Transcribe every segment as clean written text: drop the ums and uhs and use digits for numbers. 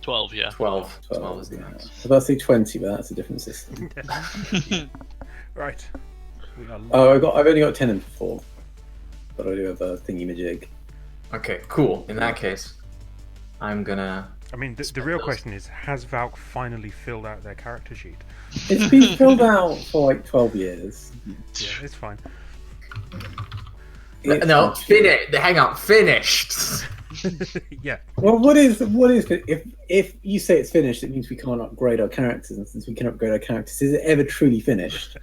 12, yeah. 12. 12 is the max. I was about to say 20, but that's a different system. Right. We are Oh, I've only got 10 and 4. But I do have a thingy-majig. Okay, cool. In that case, I'm gonna... I mean, the real question is, has Valk finally filled out their character sheet? It's been filled out for like 12 years. Yeah, it's fine. No, finished. Hang on, finished. Yeah. Well, what is if you say it's finished, it means we can't upgrade our characters, and since we can upgrade our characters, is it ever truly finished?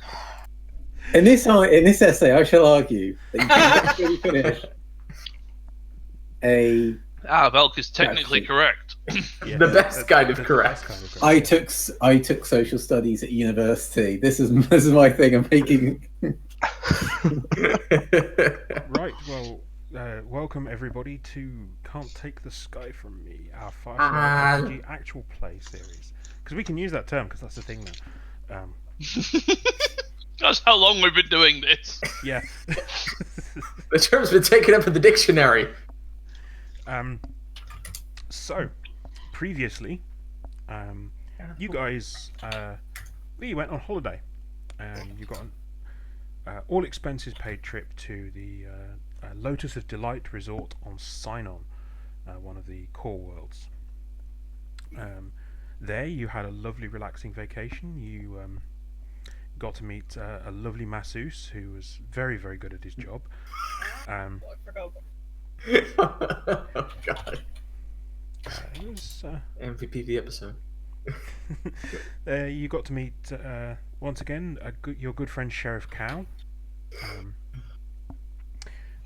In this essay, I shall argue that you can't truly finish a. Velk is technically correct. Yeah, The best kind of correct. I took social studies at university. This is my thing. I'm making. Right. Well, welcome everybody to "Can't Take the Sky from Me," our 5 RPG actual play series. Because we can use that term because that's the thing now. That's how long we've been doing this. Yeah. The term's been taken up in the dictionary. So, previously, you guys, we went on holiday, and you got an all expenses paid trip to the Lotus of Delight Resort on Sinon, one of the core worlds. There, you had a lovely, relaxing vacation. You got to meet a lovely masseuse who was very, very good at his job. Oh, God. It was, MVP of the episode. you got to meet once again your good friend Sheriff Cow,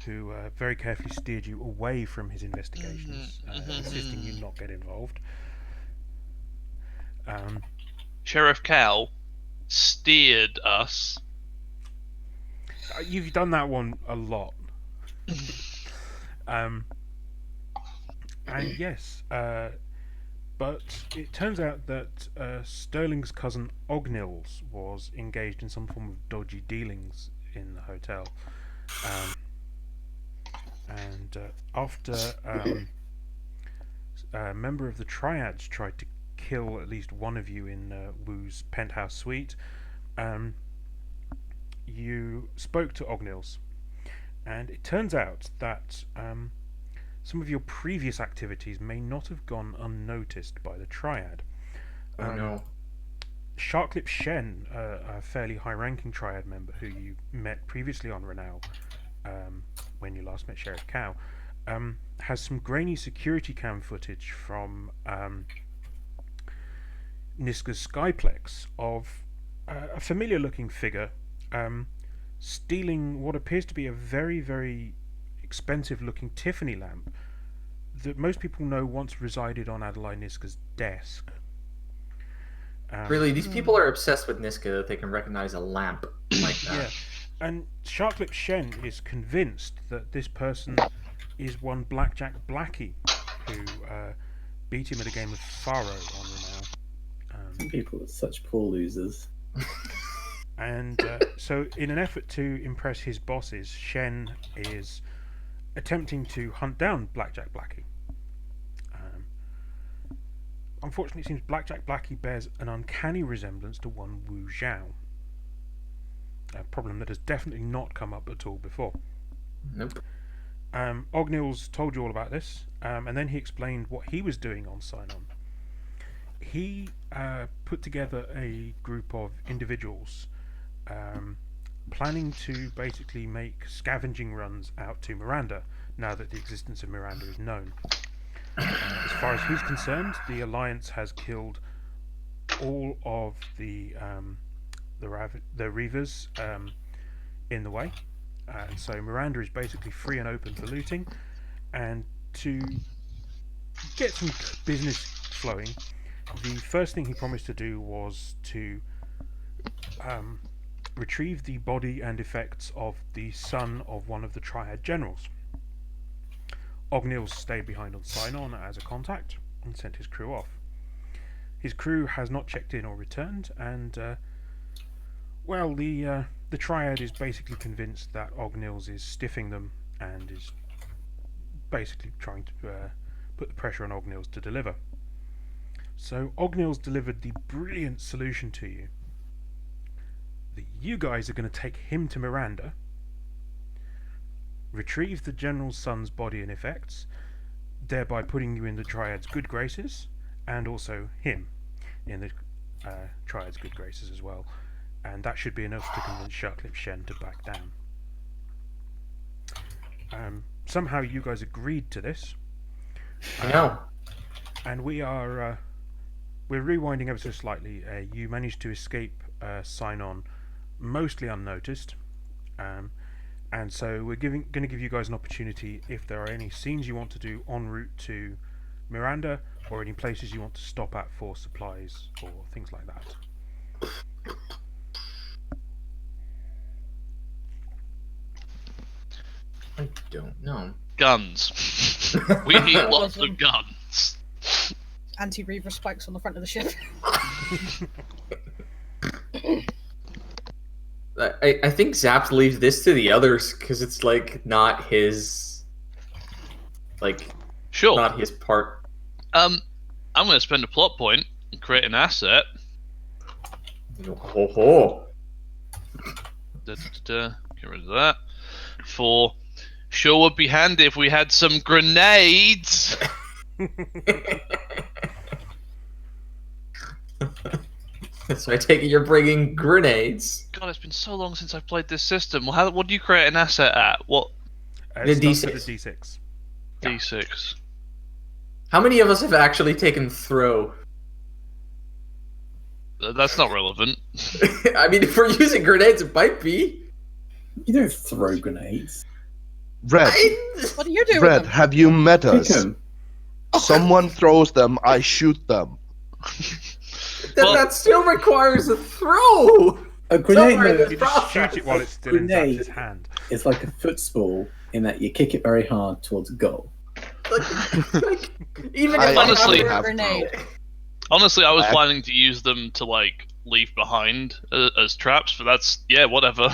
who very carefully steered you away from his investigations, insisting you not get involved. Sheriff Cal steered us. You've done that one a lot. And yes, but it turns out that Sterling's cousin Ognils was engaged in some form of dodgy dealings in the hotel. And after a member of the Triads tried to kill at least one of you in Wu's penthouse suite, you spoke to Ognils. And it turns out that some of your previous activities may not have gone unnoticed by the Triad. Oh no. Sharklip Shen, a fairly high-ranking Triad member who you met previously on Renau, when you last met Sheriff Cow, has some grainy security cam footage from Niska's Skyplex of a familiar-looking figure stealing what appears to be a very, very expensive-looking Tiffany lamp that most people know once resided on Adeline Niska's desk. Really, these people are obsessed with Niska that they can recognize a lamp like that. Yeah, and Sharklip Shen is convinced that this person is one Blackjack Blackie, who beat him at a game of Faro on Renau. People are such poor losers. And so, in an effort to impress his bosses, Shen is attempting to hunt down Blackjack Blackie. Unfortunately, it seems Blackjack Blackie bears an uncanny resemblance to one Wu Zhao. A problem that has definitely not come up at all before. Nope. Ognils told you all about this, and then he explained what he was doing on Sinon. He put together a group of individuals planning to basically make scavenging runs out to Miranda, now that the existence of Miranda is known. As far as he's concerned, the Alliance has killed all of the Reavers in the way, and so Miranda is basically free and open for looting. And to get some business flowing, the first thing he promised to do was to retrieve the body and effects of the son of one of the Triad generals. Ognils stayed behind on Sinon as a contact and sent his crew off. His crew has not checked in or returned, and the Triad is basically convinced that Ognils is stiffing them and is basically trying to put the pressure on Ognils to deliver. So Ognill's delivered the brilliant solution to you. That you guys are going to take him to Miranda, retrieve the General's son's body and effects, thereby putting you in the Triad's good graces, and also him in the Triad's good graces as well. And that should be enough to convince Sharklip Shen to back down. Somehow you guys agreed to this. I know. And we're rewinding ever so slightly. You managed to escape sign-on mostly unnoticed. And so we're going to give you guys an opportunity if there are any scenes you want to do en route to Miranda, or any places you want to stop at for supplies or things like that. I don't know. Guns. We need lots of guns. Anti-Reaver spikes on the front of the ship. I think Zaps leaves this to the others because it's like not his, Sure. not his part. I'm going to spend a plot point and create an asset. Ho ho. Get rid of that. For sure would be handy if we had some grenades. So I take it you're bringing grenades. God, it's been so long since I've played this system. Well, what do you create an asset at? What? The Starts with D6. a D6. D6. How many of us have actually taken throw? That's not relevant. I mean, if we're using grenades, it might be. You don't throw grenades. Red, What do you do Red, with them? have you met Pick us? 'em. Someone throws them, I shoot them. Well- That still requires a throw. A grenade Somewhere in move You this just shoot process. it while it's still in Grenade. Zap's hand. is like a football in that you kick it very hard towards a goal. Like, even I if honestly- have Grenade. throw. Honestly, I was I- planning to use them to leave behind as traps, but that's whatever.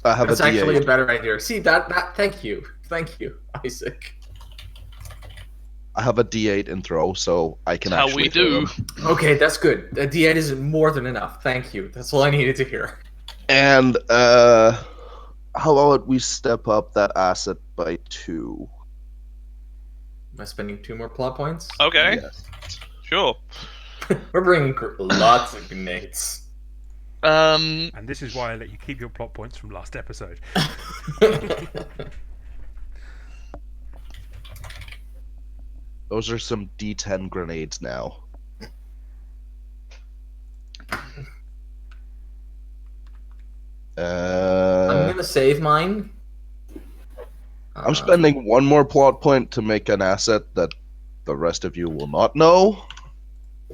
I have that's a actually a D8. better idea. See that? Thank you, Isaac. I have a D8 in throw, so I can How actually we throw do. them. Okay, that's good. The D8 is more than enough. Thank you. That's all I needed to hear. And how about we step up that asset by 2? Am I spending 2 more plot points? Okay, Yes. sure. We're bringing lots of grenades. And this is why I let you keep your plot points from last episode. Those are some D10 grenades now. I'm gonna save mine. I'm spending 1 more plot point to make an asset that the rest of you will not know,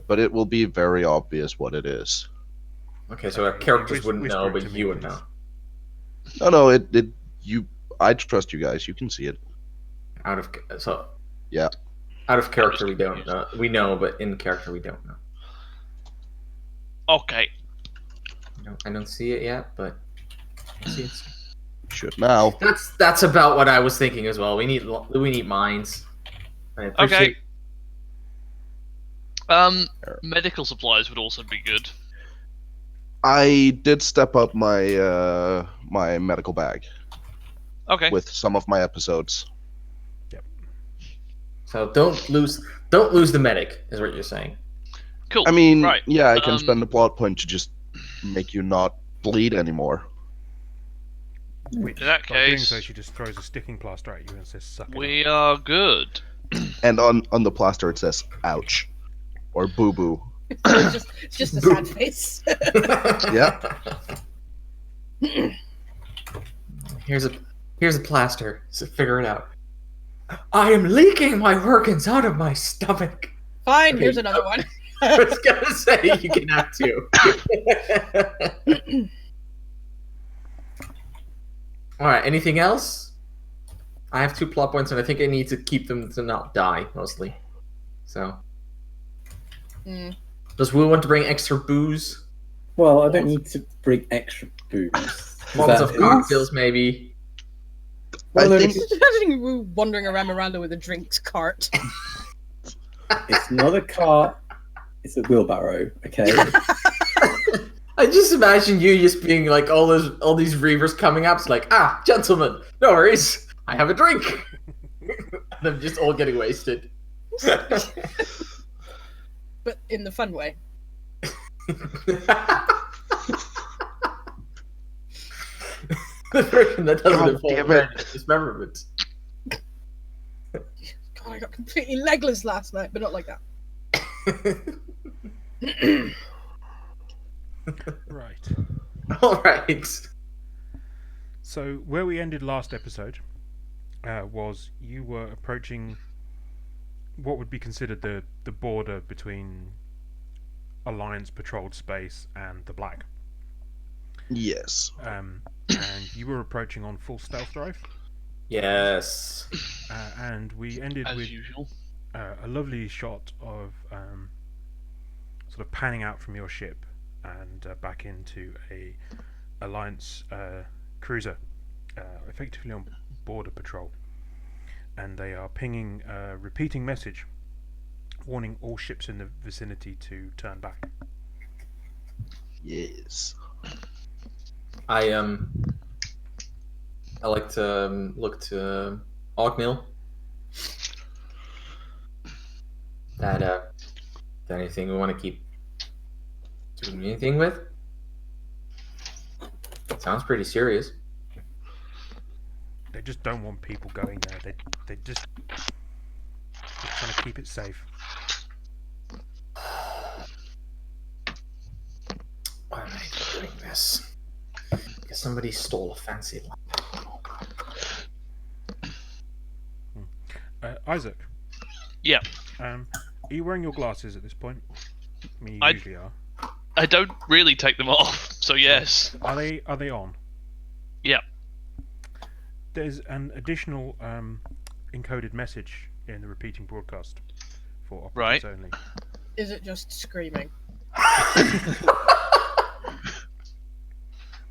but it will be very obvious what it is. Okay, so our characters wouldn't Whisper know, it but to me, you would please. know. No, I trust you guys. You can see it. Out of Yeah. Out of character, we don't know. We know, but in character, we don't know. Okay. I don't see it yet, but I see it. Should now. That's about what I was thinking as well. We need mines. I appreciate- Okay. Medical supplies would also be good. I did step up my my medical bag Okay. with some of my episodes. So don't lose the medic, is what you're saying. Cool. I mean, right. yeah, I can Um, spend a plot point to just make you not bleed anymore. Which, In that by doing case- so, she just throws a sticking plaster at you and says, "Suck it." We are good. And on the plaster it says "ouch" or "boo boo." It's just a sad face. Yeah. Here's a plaster. So figure it out. I am leaking my organs out of my stomach. Fine, Okay. here's another one. I was gonna say you can have 2. All right. Anything else? I have 2 plot points, and I think I need to keep them to not die mostly. So, Mm. does Wu want to bring extra booze? Well, I don't need to bring extra booze. Lots That of is- cocktails, maybe. Well, I no, think- Just imagining Wu wandering around Miranda with a drinks cart. it's not a cart. It's a wheelbarrow, okay? I just imagine you just being like all these reavers coming up. It's like, gentlemen, no worries. I have a drink. Them just all getting wasted. But in the fun way. The version that doesn't God involve damn it. dismemberment. God, I got completely legless last night, but not like that. Right. All right. So where we ended last episode was you were approaching what would be considered the border between Alliance patrolled space and the Black. Yes. And you were approaching on full stealth drive. Yes. And we ended As with usual. a lovely shot of sort of panning out from your ship and back into a Alliance cruiser, effectively on border patrol. And they are pinging a repeating message warning all ships in the vicinity to turn back. Yes. I like to look to Ogmill. That anything we want to keep doing anything with? Sounds pretty serious. They just don't want people going there. They just trying to keep it safe. Why am I doing this? Because somebody stole a fancy lamp. Isaac. Yeah. Are you wearing your glasses at this point? I mean, you I- usually are. I don't really take them off, so yes. Are they on? Yeah. There's an additional encoded message in the repeating broadcast for operatives only. Is it just screaming?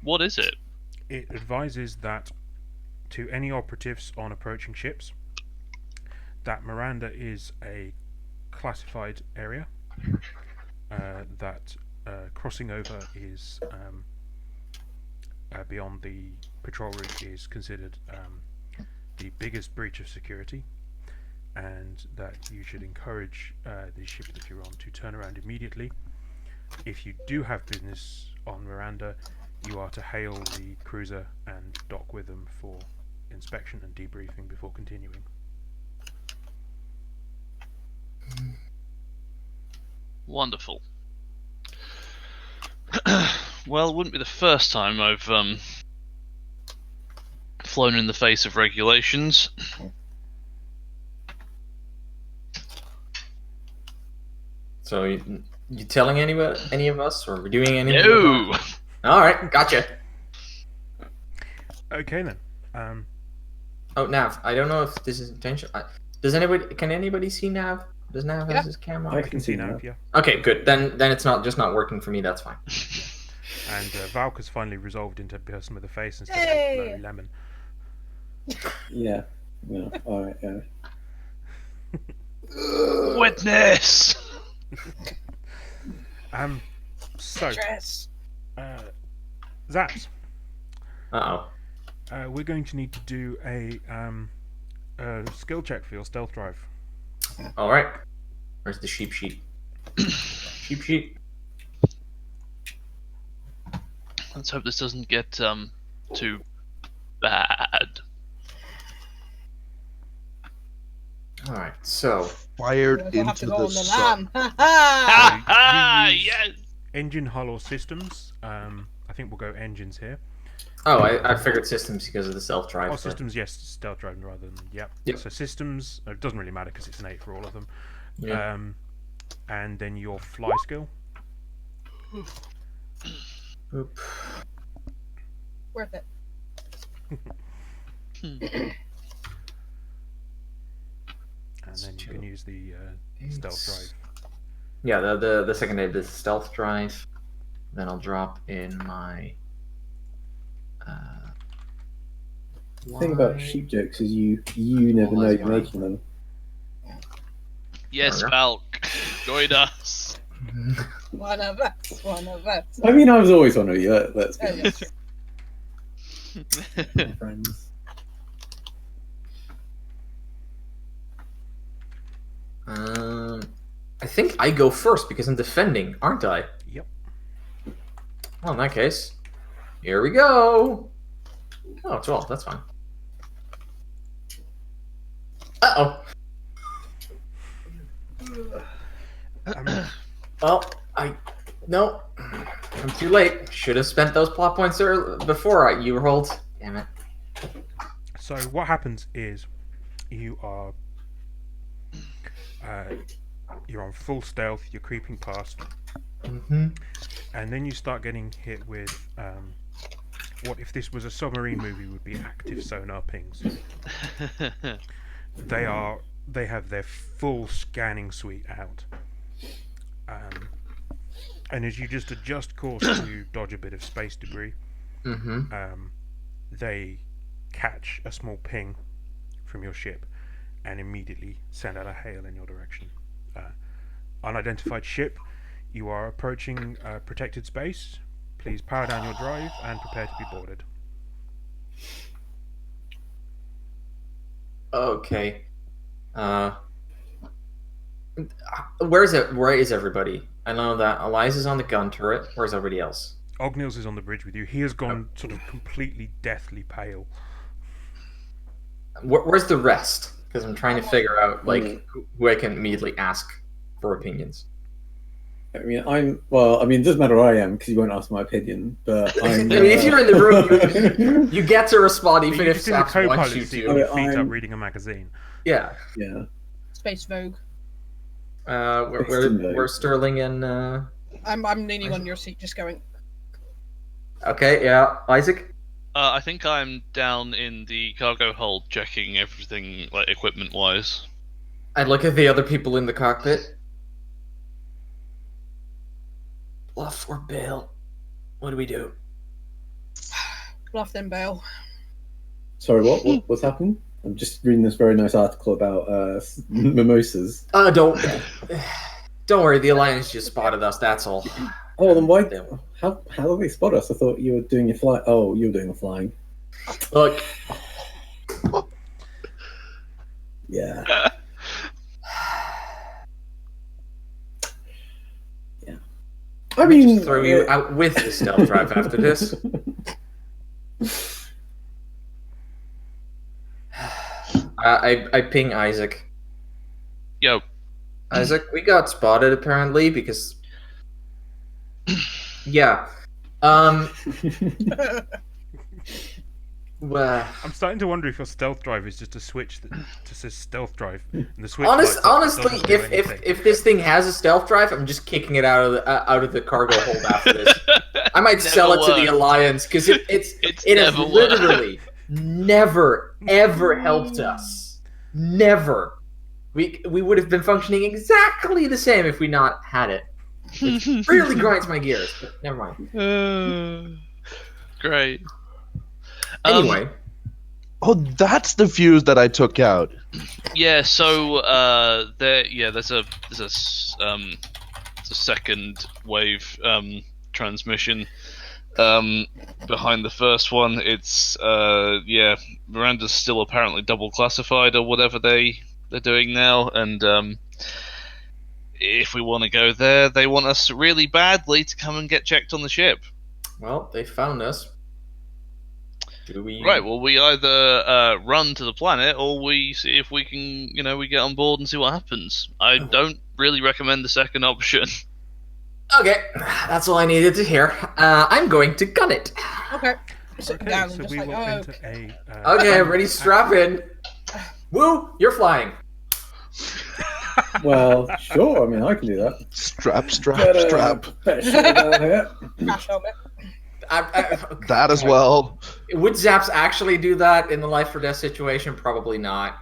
What is it? It advises that to any operatives on approaching ships that Miranda is a classified area, that crossing over is beyond the patrol route is considered the biggest breach of security, and that you should encourage the ship that you're on to turn around immediately. If you do have business on Miranda, you are to hail the cruiser and dock with them for inspection and debriefing before continuing. Wonderful. Well, it wouldn't be the first time I've flown in the face of regulations. So you telling any of us, or are we doing anything? No! All right, gotcha. Okay then. Oh, Nav, I don't know if this is intentional. Can anybody see Nav? Does Nav Yeah. have his camera on? I can see now. Yeah. Okay, good. Then it's not working for me. That's fine. And Valk has finally resolved into a person with a face instead of a Hey! bloody lemon. Yeah. Yeah. All right. Yeah. Witness! So, Dress. Zaps, Uh we're going to need to do a skill check for your stealth drive. oh. All right. Where's the sheep sheet? Sheep sheet. Let's hope this doesn't get too bad. All right. So Fired We'll have to into go the on the sun. lamb. Ha ha! Ah, use- yes! Engine hull or systems. I think we'll go engines here. I figured systems because of the self drive. Oh, systems, yes, stealth driving rather than Yep. So systems, it doesn't really matter because it's an 8 for all of them. Yeah. And then your fly skill. Oop. Worth it. And then you can use the stealth drive. Yeah, the second aid is stealth drive. Then I'll drop in my. The thing about sheep jokes is you never know you're making them. Yes, There we Valk. Join us. One of us. One of us. I mean, I was always one of you. Let's be Oh, honest, that's true. my friends. I think I go first because I'm defending, aren't I? Yep. Well, in that case, here we go. Oh, 12. That's fine. Uh-oh. Well, no. I'm too late. Should have spent those plot points before you rolled. Damn it. So what happens is you are you're on full stealth. You're creeping past, Mm-hmm. and then you start getting hit with what if this was a submarine movie would be active sonar pings. They have their full scanning suite out, and as you just adjust course to dodge a bit of space debris, Mm-hmm. they catch a small ping from your ship and immediately send out a hail in your direction. Unidentified ship, you are approaching protected space. Please power down your drive and prepare to be boarded. Okay. Where is everybody? I know that Eliza's on the gun turret. Where's everybody else? Ognils is on the bridge with you. He has gone sort of completely deathly pale. Where's the rest? Because I'm trying to figure out who I can immediately ask for opinions. I mean, it doesn't matter where I am because you won't ask my opinion. But I I'm. mean, if you're in the room, you get to respond But even you're if just in the Saps wants co-pilot you seat to. with your feet up I'm- reading a magazine. Yeah. Yeah. Space Vogue. Where's Sterling and? I'm leaning on your seat, just going. Okay, yeah, Isaac. I think I'm down in the cargo hold, checking everything, like equipment-wise. I'd look at the other people in the cockpit. Bluff or bail? What do we do? Bluff then bail. Sorry, what's happened? I'm just reading this very nice article about mimosas. Don't worry. The Alliance just spotted us. That's all. Oh, then why? How did they spot us? I thought you were doing your fly. Oh, you were doing the flying. Look, Yeah. Yeah. I mean, just throw you out with the stealth drive after this. I ping Isaac. Yo, Isaac, we got spotted apparently because. Yeah. Well, I'm starting to wonder if your stealth drive is just a switch that just says stealth drive, and the switch lights up, honestly, doesn't do if anything. this thing has a stealth drive, I'm just kicking it out of the cargo hold after this. I might sell it to the Alliance because it has never worked. literally never ever helped us. Never. We would have been functioning exactly the same if we not had it. Which really grinds my gears. But never mind. Great. Anyway, Oh, that's the fuse that I took out. Yeah. So there's a second wave transmission behind the first one. It's Miranda's still apparently double classified or whatever they're doing now, and if we want to go there, they want us really badly to come and get checked on the ship. well, they found us. Do we? Right. Well, we either run to the planet or we see if we can, we get on board and see what happens. I don't really recommend the second option. Okay, that's all I needed to hear. I'm going to gun it. Okay. Sit Okay, down so and just we like, will oh, enter okay. a. Okay, everybody, strap in. Woo, you're flying. well, sure. I mean, I can do that. Strap. Better shut it down here. Crash helmet. That as well. Would Zaps actually do that in the life or death situation? Probably not.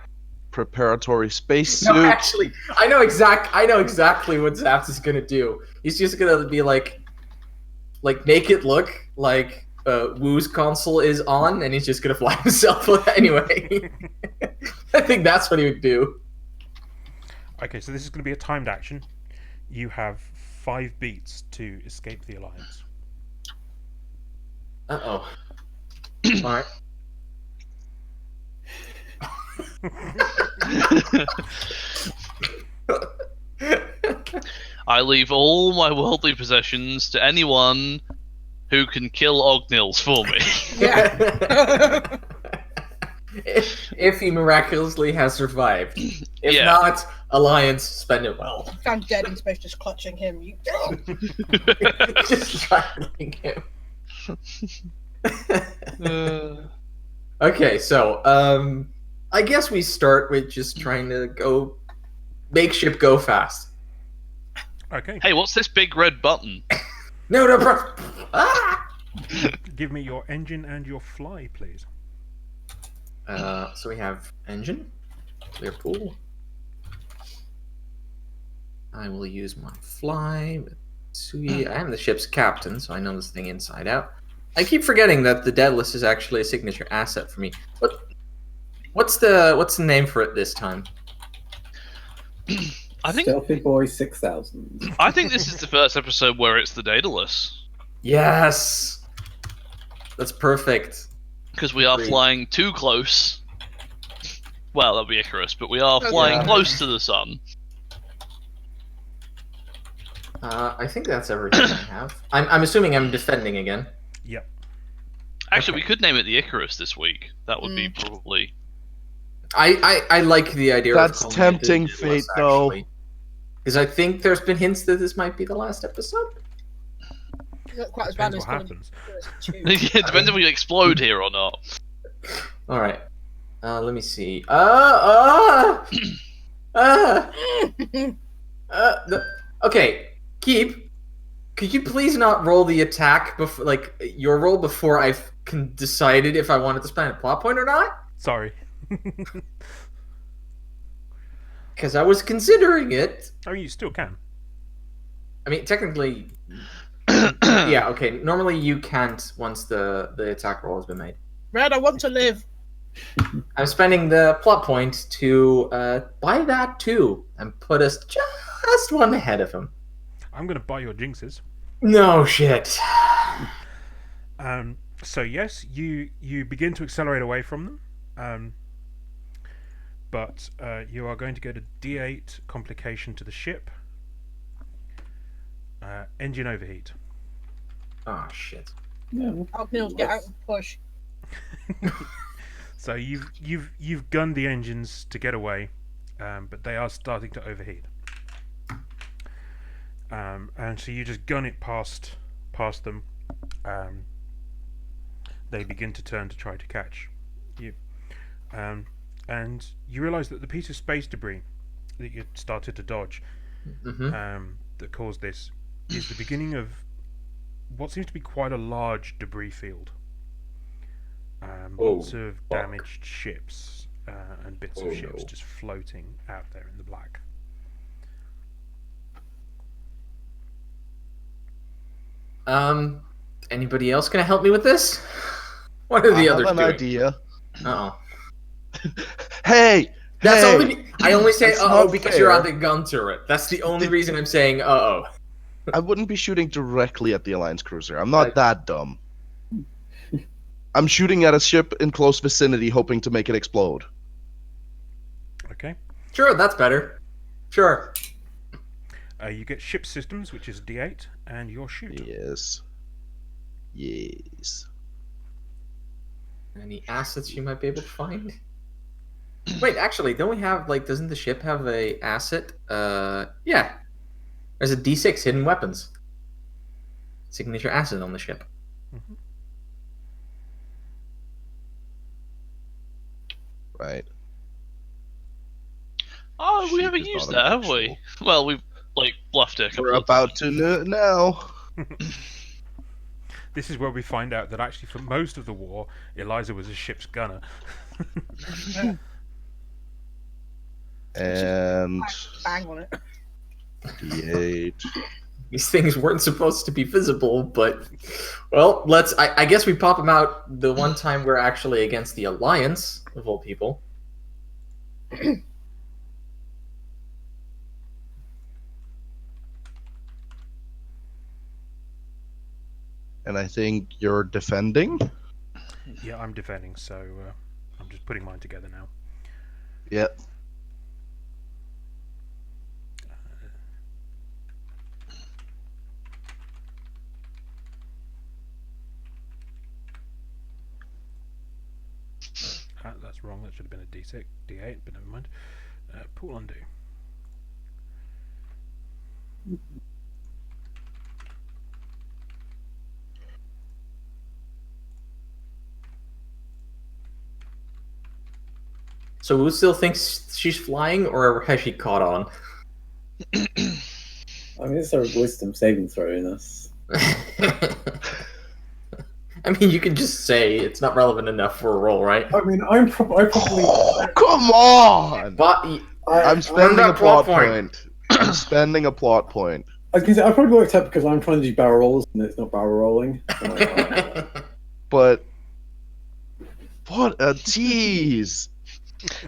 Preparatory spacesuit. No, actually, I know exactly what Zaps is gonna do. He's just gonna be like make it look like Woo's console is on, and he's just gonna fly himself anyway. I think that's what he would do. Okay, so this is going to be a timed action. You have 5 beats to escape the alliance. Uh-oh. Alright. I leave all my worldly possessions to anyone who can kill Ognils for me. Yeah. if he miraculously has survived. If Yeah. not, Alliance, spend it well. Found dead in space, just clutching him. You. Just straddling him. Uh, Okay, so I guess we start with just trying to go make ship go fast. Okay, hey, what's this big red button? No, bro. Ah! give me your engine and your fly, please. So we have engine, clear pool. I will use my fly with Sui. I am the ship's captain, so I know this thing inside out. I keep forgetting that the Deadless is actually a signature asset for me. What's the name for it this time? I think Stealthy Boy 6000. I think this is the first episode where it's the Daedalus. Yes, that's perfect. Because we are Agreed. flying too close. Well, that'll be Icarus, but we are Oh, flying yeah. close to the sun. I think that's everything I have. I'm assuming I'm defending again. Yep. Actually, Okay. we could name it the Icarus this week. That would be probably... I like the idea. That's of tempting fate, though. Because I think there's been hints that this might be the last episode. Not quite as bad Depends as what one of happens. the first two. It depends if we explode here or not. All right. Let me see. Okay. Could you please not roll the attack before, like your roll before I've decided if I wanted to spend a plot point or not? Sorry. Because I was considering it. Oh, you still can. I mean, technically, yeah. Okay. Normally, you can't once the attack roll has been made. Red, I want to live. I'm spending the plot point to buy that too and put us just one ahead of him. I'm going to buy your jinxes. No shit. So yes, you begin to accelerate away from them, but you are going to get a D8 complication to the ship. Engine overheat. Oh shit. No. Ognils, get out and push. So you've gunned the engines to get away, but they are starting to overheat. And so you just gun it past them. They begin to turn to try to catch you, and you realise that the piece of space debris that you started to dodge, that caused this, is the beginning of what seems to be quite a large debris field. Lots of damaged ships and bits of ships just floating out there in the black. Anybody else gonna help me with this? What are I the have others an doing? idea. Uh-oh. Hey! That's hey! only. I only say That's uh-oh not because you're on fair. the gun turret. That's the only reason I'm saying uh-oh. I wouldn't be shooting directly at the Alliance cruiser. I'm not that dumb. I'm shooting at a ship in close vicinity, hoping to make it explode. Okay. Sure, that's better. Sure. You get ship systems, which is D8, and your shoot. Yes. Yes. Any assets you might be able to find? Wait, actually, don't we have, like, doesn't the ship have a asset? Yeah. There's a D6 hidden weapons. Signature asset on the ship. Mhm. Right. Oh, we Sheep haven't is used not that, an have we? actual- Well, we've, like, bluffed it a couple We're of about times. to now. This is where we find out that actually for most of the war, Eliza was a ship's gunner. And Bang on it. D8. These things weren't supposed to be visible, but well, let's. I guess we pop them out the one time we're actually against the Alliance of all people. And I think you're defending? Yeah, I'm defending, so I'm just putting mine together now. Yep. That's wrong. That should have been a D6, D8, but never mind. Pull undo. So who still thinks she's flying, or has she caught on? I mean, it's a wisdom saving throw in us. I mean, you can just say it's not relevant enough for a roll, right? I mean, I probably. Oh, come on! But I'm spending a that plot plot point. I'm spending a plot point. I was gonna say, I probably worked out because I'm trying to do barrel rolls and it's not barrel rolling. But what a tease!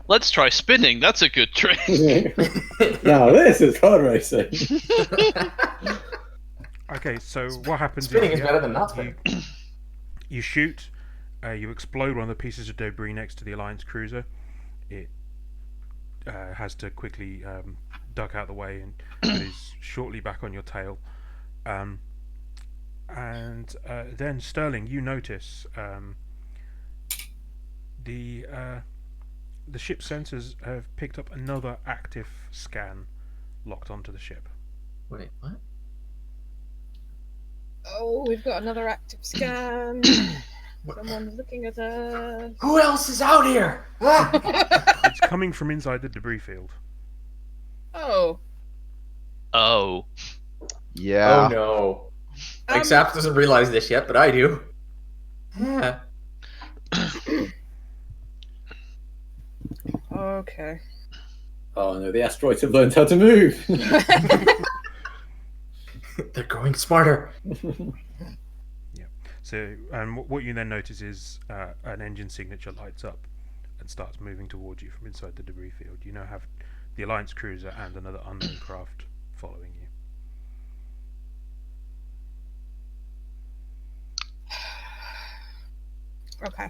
Let's try spinning. That's a good trick. Now this is hard racing. Okay, so what happens Spinning is is better than not spinning. you shoot, you explode one of the pieces of debris next to the Alliance cruiser. It has to quickly duck out the way and it is shortly back on your tail. And then Sterling, you notice the ship's sensors have picked up another active scan locked onto the ship. Wait, what? Oh, we've got another active scan. Someone's looking at us. Who else is out here? Ah! It's coming from inside the debris field. Oh. Oh. Yeah. Oh no. Like, Sap doesn't realize this yet, but I do. Yeah. Okay. Oh no, the asteroids have learned how to move. They're growing smarter. So, what you then notice is an engine signature lights up and starts moving towards you from inside the debris field. You now have the Alliance cruiser and another unknown craft following you. Okay.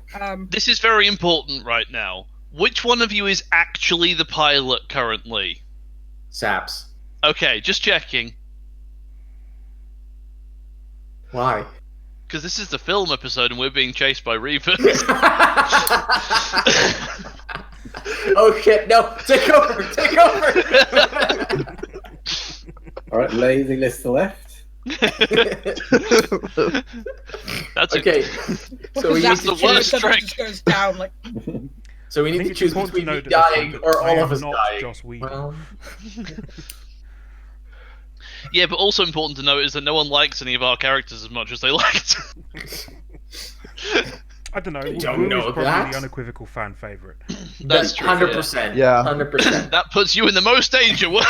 This is very important right now. Which one of you is actually the pilot currently? Saps. Okay, just checking. Why? Because this is the film episode and we're being chased by Reapers. Oh shit, no! Take over! Take over! Alright, lazy list to the left. That's Okay, so we need That's to the choose. worst Suddenly trick. just goes down like. So we I need think to it's choose important between to me note at this dying point or that all I of am us not dying. Joss Whedon. Well, Yeah, but also important to note is that no one likes any of our characters as much as they liked. I don't know. don't Wu know is probably that. the unequivocal fan favorite. That's true. 100%. Yeah. 100%. That puts you in the most danger. Woo!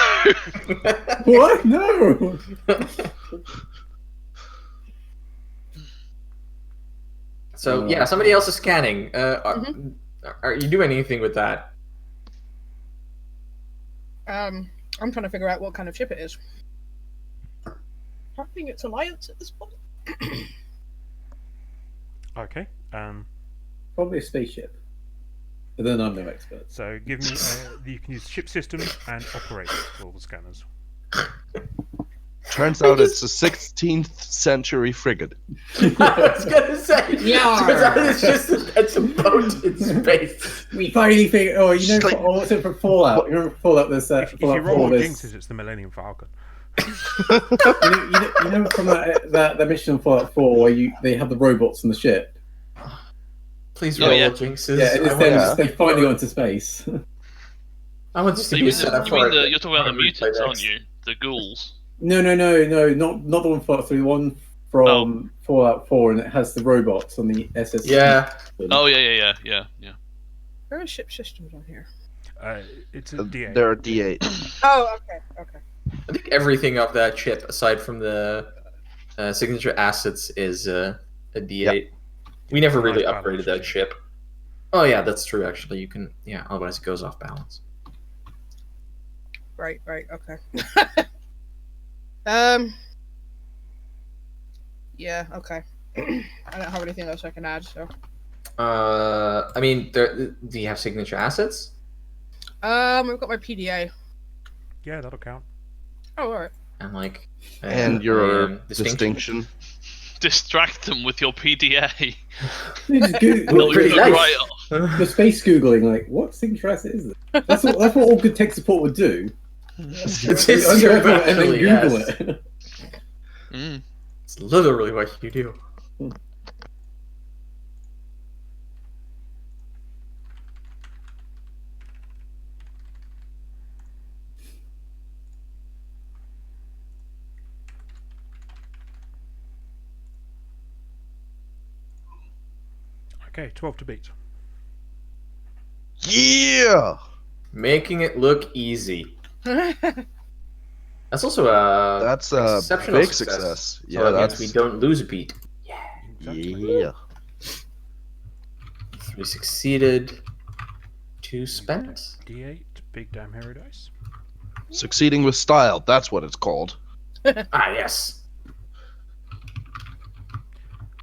What? No! So yeah, somebody else is scanning. Are you doing anything with that? I'm trying to figure out what kind of ship it is. I think it's Alliance at this point. Okay. Probably a spaceship. But then I'm no expert. So give me. You can use ship systems and operate for all the scanners. Turns out it's a 16th century frigate. I was gonna say. Yeah. Turns out it's a boat in space. We finally figured. Oh, you know, It's like- what's it for Fallout? You remember Fallout? There's If you Fallout roll 4. on There's, jinxes, it's the Millennium Falcon. you know from that mission in Fallout 4 where they have the robots on the ship. Please Oh, roll yeah. jinxes. Yeah, and I it's want, they finally go into space. I want this So to you be a mean, setup you for mean it. you're talking about the for a replay mutants, aren't next. you? The ghouls. No, not the one Fallout 3. The one from Fallout 4, and it has the robots on the SS. Yeah. Oh yeah. There are ship systems on here. It's a D8. They're a D8. Oh, okay. I think everything of that ship, aside from the signature assets, is a D8. We never Nice really balance. upgraded that ship. Oh yeah, that's true. Actually, you can. Yeah, otherwise it goes off balance. Right, okay. Yeah, okay. I don't have anything else I can add, so. I mean, do you have signature assets? I've got my PDA. Yeah, that'll count. Oh, alright. And like, And I your am distinction. Distract them with your PDA. You just They'll Google, pretty go nice. right off. the space googling, like, what signature asset is this? That's what all good tech support would do. It's You true, and then actually, Google yes. it. Mm. It's literally what you do. Okay, 12 to beat. Yeah! Making it look easy. That's also a That's a exceptional big success. success. So Yeah, that means that's we don't lose a beat. Exactly. yeah. 3 succeeded. 2 spent. D8, big damn hero dice. Succeeding with style. That's what it's called. Ah, yes.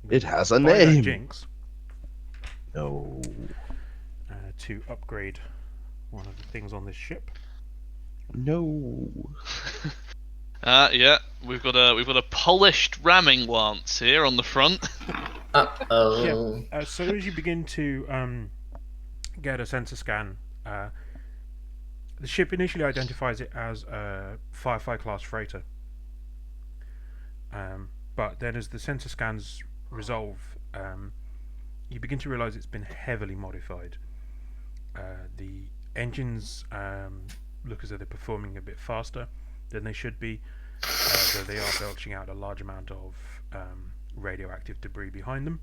It has a Buy that name. Jinx No. to upgrade one of the things on this ship. No. Yeah, we've got a polished ramming lance here on the front. Uh-oh. So as you begin to get a sensor scan, the ship initially identifies it as a Firefly class freighter. But then as the sensor scans resolve, you begin to realise it's been heavily modified. The engines look as though they're performing a bit faster than they should be, though they are belching out a large amount of radioactive debris behind them.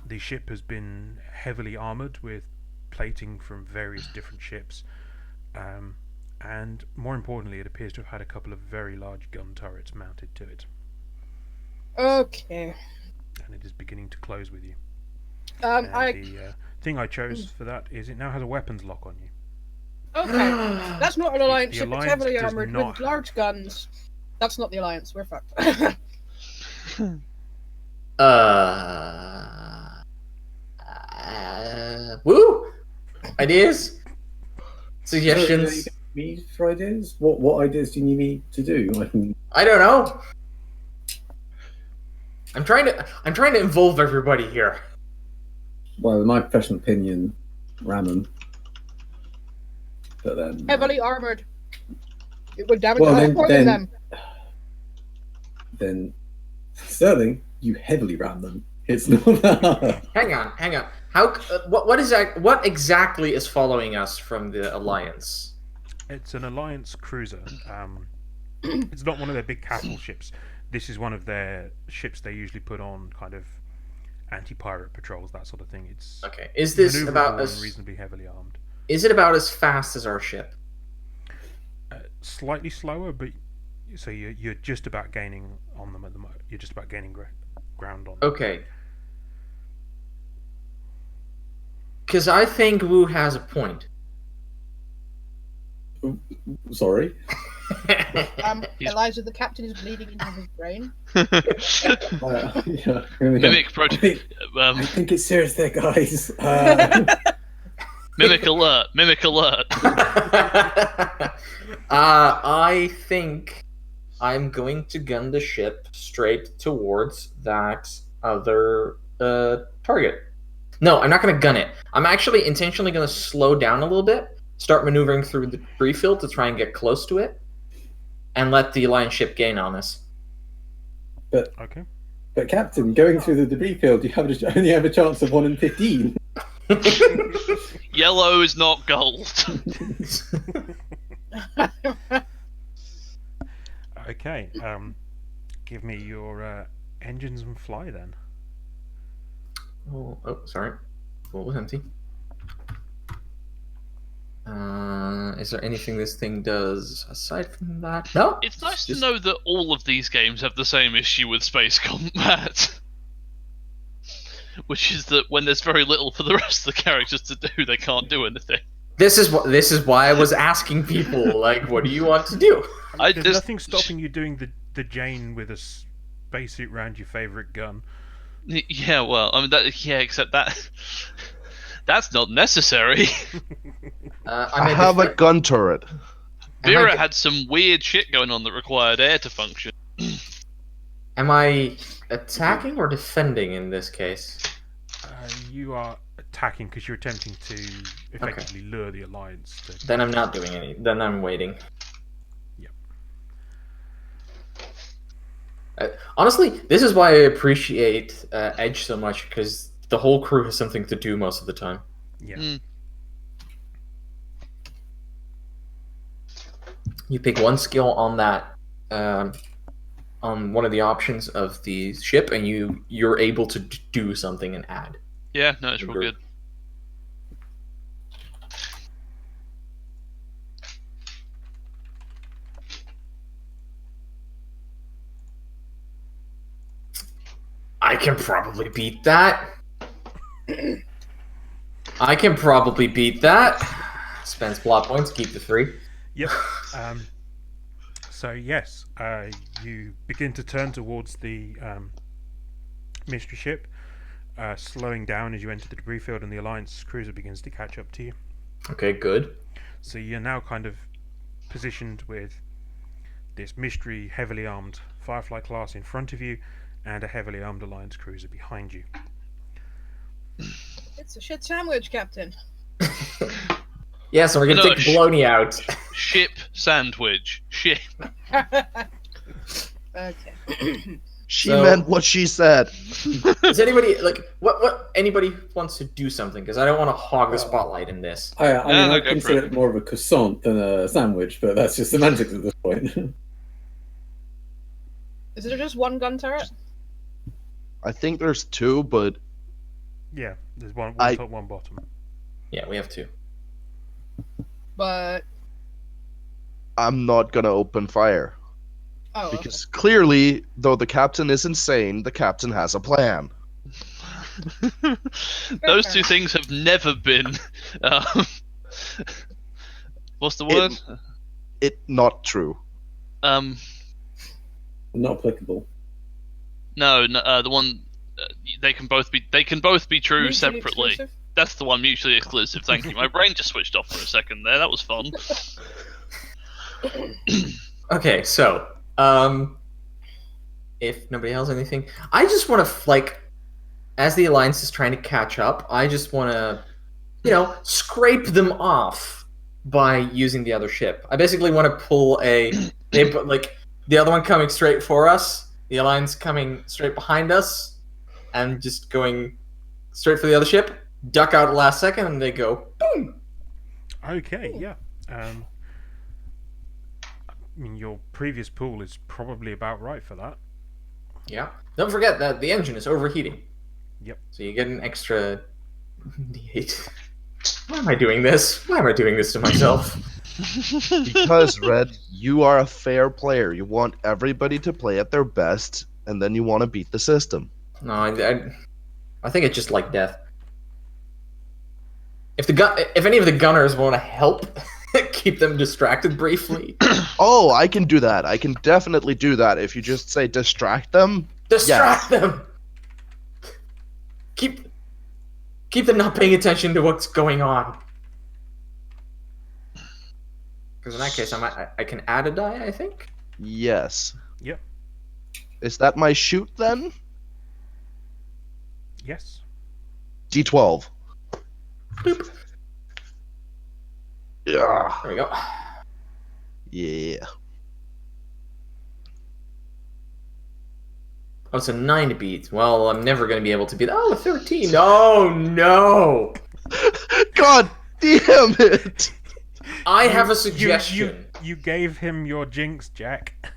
The ship has been heavily armoured with plating from various different ships, and more importantly, it appears to have had a couple of very large gun turrets mounted to it, Okay. and it is beginning to close with you. Um, And I the thing I chose for that is it now has a weapons lock on you. okay. That's not an alliance The ship. It's Alliance heavily does armored not with have- large guns. That's not the alliance. We're fucked. Woo! Ideas? Suggestions? Me for ideas? What ideas do you need me to do? I can. I don't know. I'm trying to involve everybody here. Well, in my professional opinion, ram them. But then. Heavily armored. It would damage Well, us then- more then- than them. Then, Sterling, you heavily ram them. It's not that hard. Hang on. What exactly is following us from the Alliance? It's an Alliance cruiser. It's not one of their big capital ships. This is one of their ships they usually put on kind of anti-pirate patrols, that sort of thing. It's Okay. Is this maneuverable about and as reasonably heavily armed. is it about as fast as our ship? Slightly slower, but so you're just about gaining on them at the moment. You're just about gaining ground on them. Okay. Because I think Wu has a point. Sorry. Eliza, the captain is bleeding into his brain. Yeah, Mimic I think it's serious there, guys. Mimic alert! Mimic alert! I think I'm going to gun the ship straight towards that other target. No, I'm not going to gun it. I'm actually intentionally going to slow down a little bit, start maneuvering through the debris field to try and get close to it, and let the Alliance ship gain on us. Okay. But Captain, going through the debris field, you only have a chance of 1 in 15. Yellow is not gold. Okay. Give me your engines and fly then. Oh, sorry. What was empty? Is there anything this thing does aside from that? No. It's nice just- to know that all of these games have the same issue with space combat. Which is that when there's very little for the rest of the characters to do, they can't do anything. This is why I was asking people, like, what do you want to do? There's nothing stopping you doing the Jane with a spacesuit around your favorite gun. Yeah, well, I mean, except that that's not necessary. I have a gun turret. Vera had some weird shit going on that required air to function. Am I attacking or defending in this case? You are attacking because you're attempting to effectively lure the Alliance to... Then I'm not doing any. Then I'm waiting. Yep. Honestly, this is why I appreciate Edge so much, because the whole crew has something to do most of the time. Yeah. Mm. You pick one skill on that, on one of the options of the ship, and you're able to do something and add. Yeah, no, it's real good. I can probably beat that. I can probably beat that. Spends plot points, keep the 3. Yep. So yes, you begin to turn towards the mystery ship, slowing down as you enter the debris field, and the Alliance cruiser begins to catch up to you. Okay, good. So you're now kind of positioned with this mystery, heavily armed Firefly class in front of you, and a heavily armed Alliance cruiser behind you. It's a shit sandwich, Captain. Yeah, so we're gonna take the bologna out. Ship sandwich. Ship. Okay. She meant what she said. Does anybody what anybody wants to do something? Because I don't want to hog the spotlight in this. I mean, I go consider for it more of a croissant than a sandwich, but that's just semantics at this point. Is there just one gun turret? I think there's 2, but Yeah, there's one top, one bottom. Yeah, we have 2. But I'm not gonna open fire. oh, Because clearly, though the captain is insane, the captain has a plan. Those two things have never been. What's the word? It not true. Not applicable. No, the one they can both be true mutually separately. exclusive? That's the one, mutually exclusive. Thank you. My brain just switched off for a second there. That was fun. Okay, so if nobody else has anything, I just want to as the Alliance is trying to catch up, I just want to, scrape them off by using the other ship. I basically want to pull the other one coming straight for us, the Alliance coming straight behind us, and just going straight for the other ship. Duck out at the last second, and they go boom. Okay, yeah. I mean, your previous pool is probably about right for that. Yeah. Don't forget that the engine is overheating. Yep. So you get an extra D8. Why am I doing this? Why am I doing this to myself? Because, Red, you are a fair player. You want everybody to play at their best, and then you want to beat the system. No, I think it's just like death. If any of the gunners want to help, keep them distracted briefly. Oh, I can do that. I can definitely do that. If you just say distract them. Distract them. Keep them not paying attention to what's going on. Because in that case, I can add a die, I think. Yes. Yep. Is that my shoot then? Yes. D12. Boop. Yeah. There we go. Yeah. Oh, it's a 9 to beat. Well, I'm never going to be able to beat. Oh, a 13. Oh, no. God damn it. I have a suggestion. You gave him your jinx, Jack.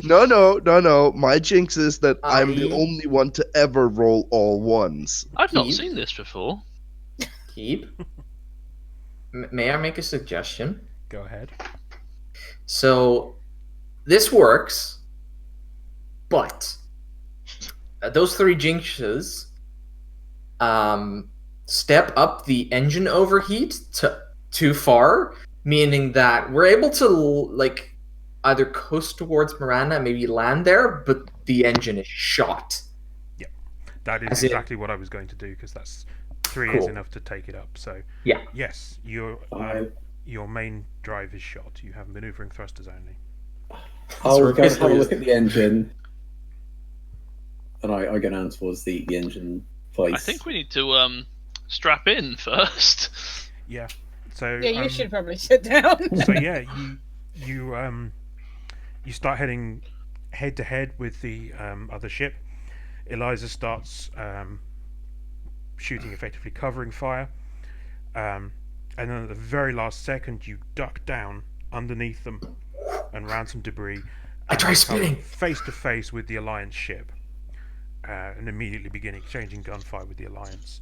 No. My jinx is that I'm the only one to ever roll all ones. I've not seen this before. Keep. May I make a suggestion? Go ahead. So, this works, but those 3 jinxes step up the engine overheat too far, meaning that we're able to either coast towards Miranda and maybe land there, but the engine is shot. That is As in- exactly what I was going to do, because that's 3 is Cool. enough to take it up. So Yeah. yes, your main drive is shot. You have maneuvering thrusters only. I'll So go have a basically look at the engine, and I go down towards the engine place. I think we need to strap in first. Yeah. So Yeah, you should probably sit down. So yeah, you start heading head to head with the other ship. Eliza starts shooting, effectively covering fire, and then at the very last second, you duck down underneath them and round some debris. I try and spinning. come face to face with the Alliance ship, and immediately begin exchanging gunfire with the Alliance.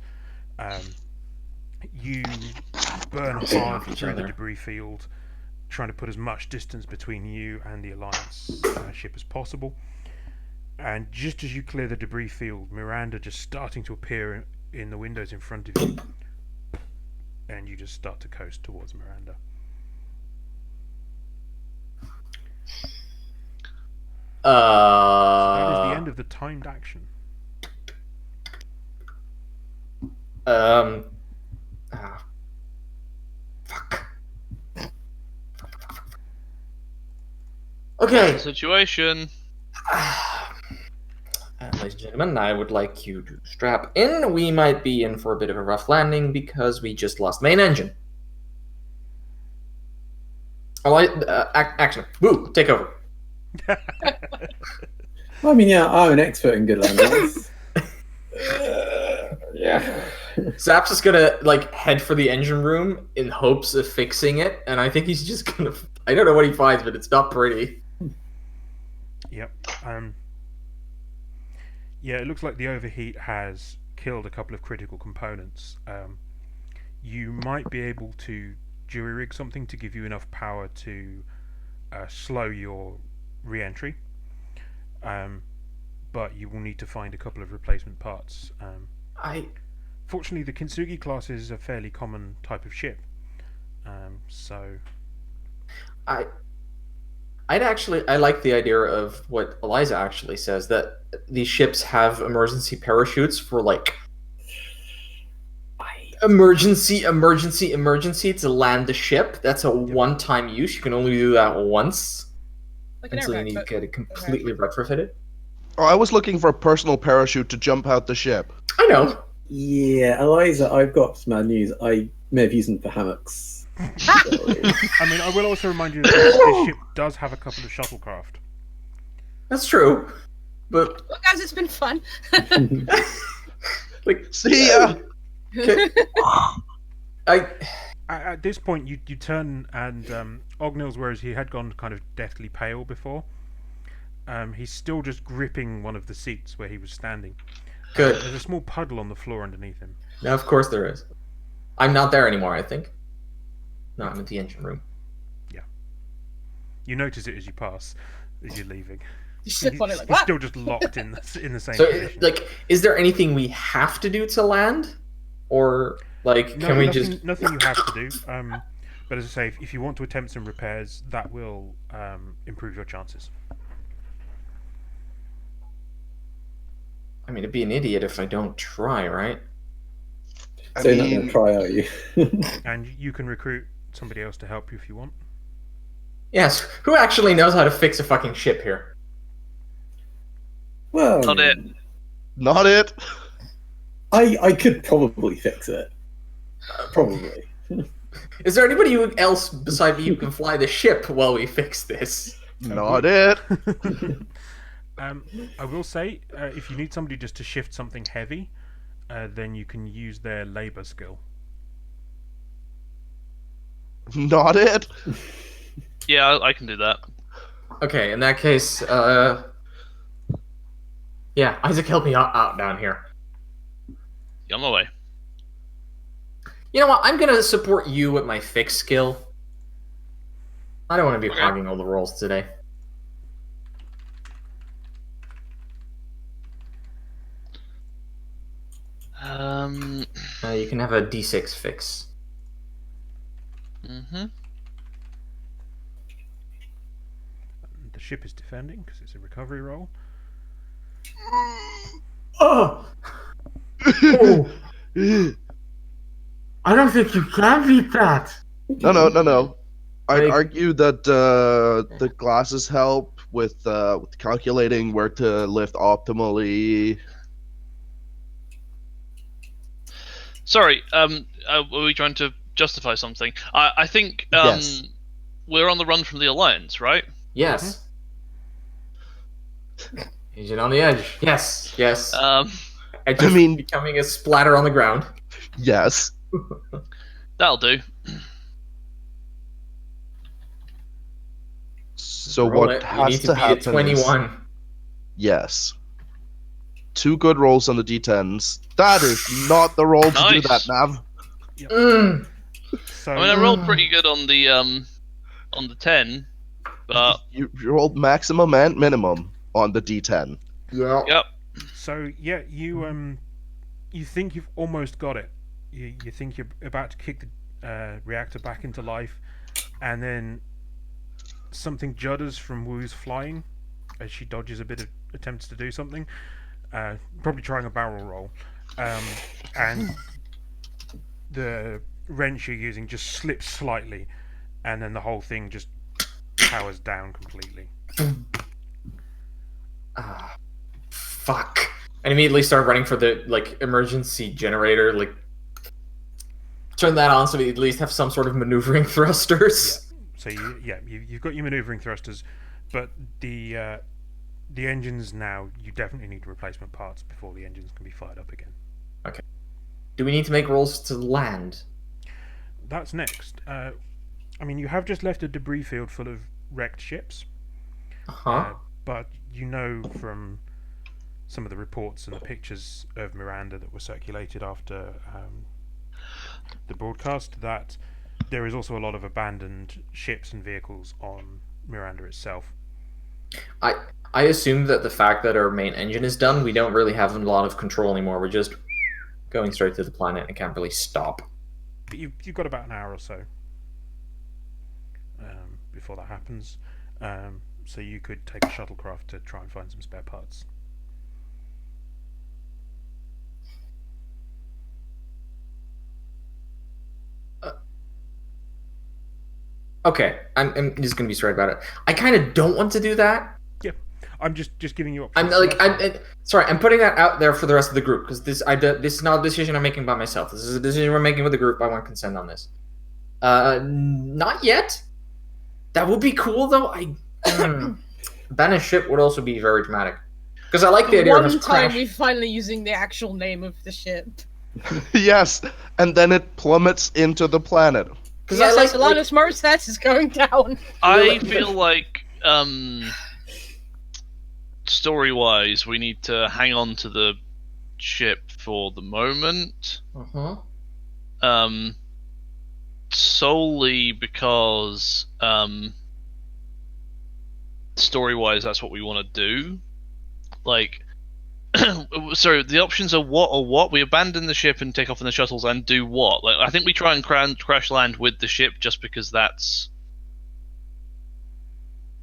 You burn hard through the debris field, trying to put as much distance between you and the Alliance ship as possible. And just as you clear the debris field, Miranda just starting to appear in the windows in front of you, and you just start to coast towards Miranda. So that is the end of the timed action. Fuck. Okay. Situation. Ladies and gentlemen, I would like you to strap in. We might be in for a bit of a rough landing because we just lost main engine. Action. Woo, take over. I mean, yeah, I'm an expert in good landings. Yeah. Zap's just gonna head for the engine room in hopes of fixing it, and I think he's just gonna. I don't know what he finds, but it's not pretty. Yep. Yeah, it looks like the overheat has killed a couple of critical components. You might be able to jury-rig something to give you enough power to slow your re-entry, but you will need to find a couple of replacement parts. Fortunately, the Kintsugi class is a fairly common type of ship, so I like the idea of what Eliza actually says, that these ships have emergency parachutes for emergency to land the ship. That's a one-time use. You can only do that once. Like an Until you airbag, need to but get it completely retrofitted. Oh, I was looking for a personal parachute to jump out the ship. I know. Yeah, Eliza, I've got some bad news. I may have used them for hammocks. I mean, I will also remind you that this ship does have a couple of shuttlecraft. That's true. But Well, guys, it's been fun. See ya! At this point, you turn and Ognils, whereas he had gone kind of deathly pale before, he's still just gripping one of the seats where he was standing. Good. There's a small puddle on the floor underneath him. Now, of course there is. I'm not there anymore, I think. No, I'm at the engine room. Yeah. You notice it as you pass, as you're leaving. You slip on it like He's that. still just locked in the same So, position. is there anything we have to do to land? Or, can we just... Nothing you have to do. But as I say, if you want to attempt some repairs, that will improve your chances. I mean, it'd be an idiot if I don't try, right? So you're not going to try, are you? And you can recruit somebody else to help you if you want. Yes. Who actually knows how to fix a fucking ship here? Well, Not it. Not it. I could probably fix it. Probably. Is there anybody else beside me who can fly the ship while we fix this? Not it. I will say, if you need somebody just to shift something heavy, then you can use their labor skill. Not it. Yeah, I can do that. Okay, in that case, yeah, Isaac, help me out down here. On my way. You know what? I'm gonna support you with my fix skill. I don't want to be Okay. hogging all the rolls today. You can have a D6 fix. Mm-hmm. The ship is defending because it's a recovery roll. Oh! Oh! I don't think you can beat that! No. I'd Like- argue that the glasses help with calculating where to lift optimally. Sorry, were we trying to justify something? I think Yes. we're on the run from the Alliance, right? Yes. Agent on the edge. Yes. I mean, becoming a splatter on the ground. Yes. That'll do. So Roll what it. You has need to to beat happen a 21. is yes. 2 good rolls on the d10s. That is not the roll to do that, Nice. Nav. Mm. So I mean, I rolled pretty good on the 10, but You rolled maximum and minimum on the d10. Yeah. yep. So yeah, you think you've almost got it. You think you're about to kick the reactor back into life, and then something judders from Wu's flying as she dodges a bit of attempts to do something, probably trying a barrel roll, and the wrench you're using just slips slightly, and then the whole thing just powers down completely. Ah, fuck. And immediately start running for the emergency generator. Turn that on so we at least have some sort of maneuvering thrusters. So you've got your maneuvering thrusters, but the engines now, you definitely need replacement parts before the engines can be fired up again. Okay. Do we need to make rolls to land? That's next. I mean, you have just left a debris field full of wrecked ships, Huh? but you know from some of the reports and the pictures of Miranda that were circulated after the broadcast that there is also a lot of abandoned ships and vehicles on Miranda itself. I assume that the fact that our main engine is done, we don't really have a lot of control anymore. We're just going straight to the planet and can't really stop. But you've got about an hour or so before that happens. So you could take a shuttlecraft to try and find some spare parts. Okay, I'm just gonna be straight about it. I kind of don't want to do that. Yeah, I'm just giving you I'm options. I'm putting that out there for the rest of the group because this is not a decision I'm making by myself. This is a decision we're making with the group. I want consent on this. Not yet. That would be cool though. Ban a ship would also be very dramatic because I like the idea of us One time crash. we're finally using the actual name of the ship. Yes, and then it plummets into the planet. Because Yes, I like Alanis Morissette is going down. I feel like story-wise, we need to hang on to the ship for the moment. Solely because story-wise, that's what we want to do. Sorry, the options are what or what? We abandon the ship and take off in the shuttles and do what? I think we try and crash land with the ship just because that's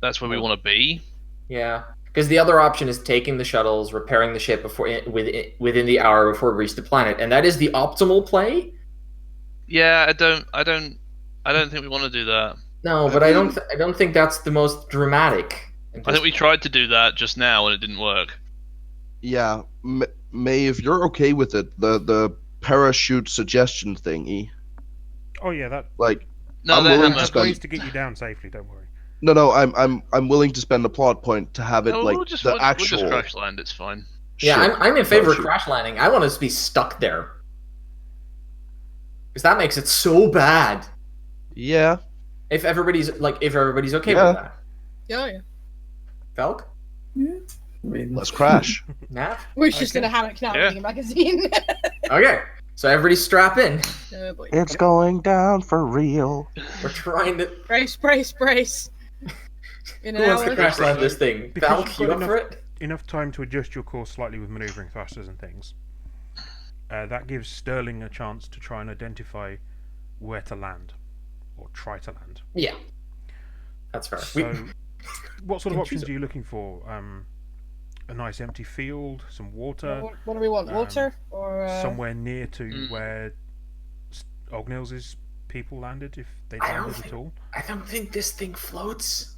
where we want to be. Yeah, because the other option is taking the shuttles, repairing the ship within the hour before we reach the planet, and that is the optimal play. Yeah, I don't think we want to do that. No, but I don't think that's the most dramatic. I think we tried to do that just now and it didn't work. Yeah, May, if you're okay with it, the parachute suggestion thingy. Oh yeah, that. No, I'm they're willing hammer. to spend. Ways to get you down safely. Don't worry. No, I'm willing to spend a plot point to have it We'll just actual. crash land. It's fine. Yeah, ship I'm in favor of parachute. crash landing. I want us to be stuck there because that makes it so bad. Yeah. If everybody's okay Yeah. with that. Yeah. Felk? Yeah. I mean, Let's crash. Nav? We're just Okay. in a hammock now Yeah. reading a magazine. Okay, so everybody strap in. Oh boy. It's going down for real. We're trying to. Brace, brace, brace. In an Who wants hour. to crash land this thing? Because Falk, you've you got up for it? Enough time to adjust your course slightly with maneuvering thrusters and things. That gives Sterling a chance to try and identify where to land, or try to land. Yeah. That's fair. So, what sort of can options choose are you looking for? a nice empty field, some water, What do we want? Water or somewhere near to Mm. where Ognill's people landed, if they I don't landed at all. I don't think this thing floats.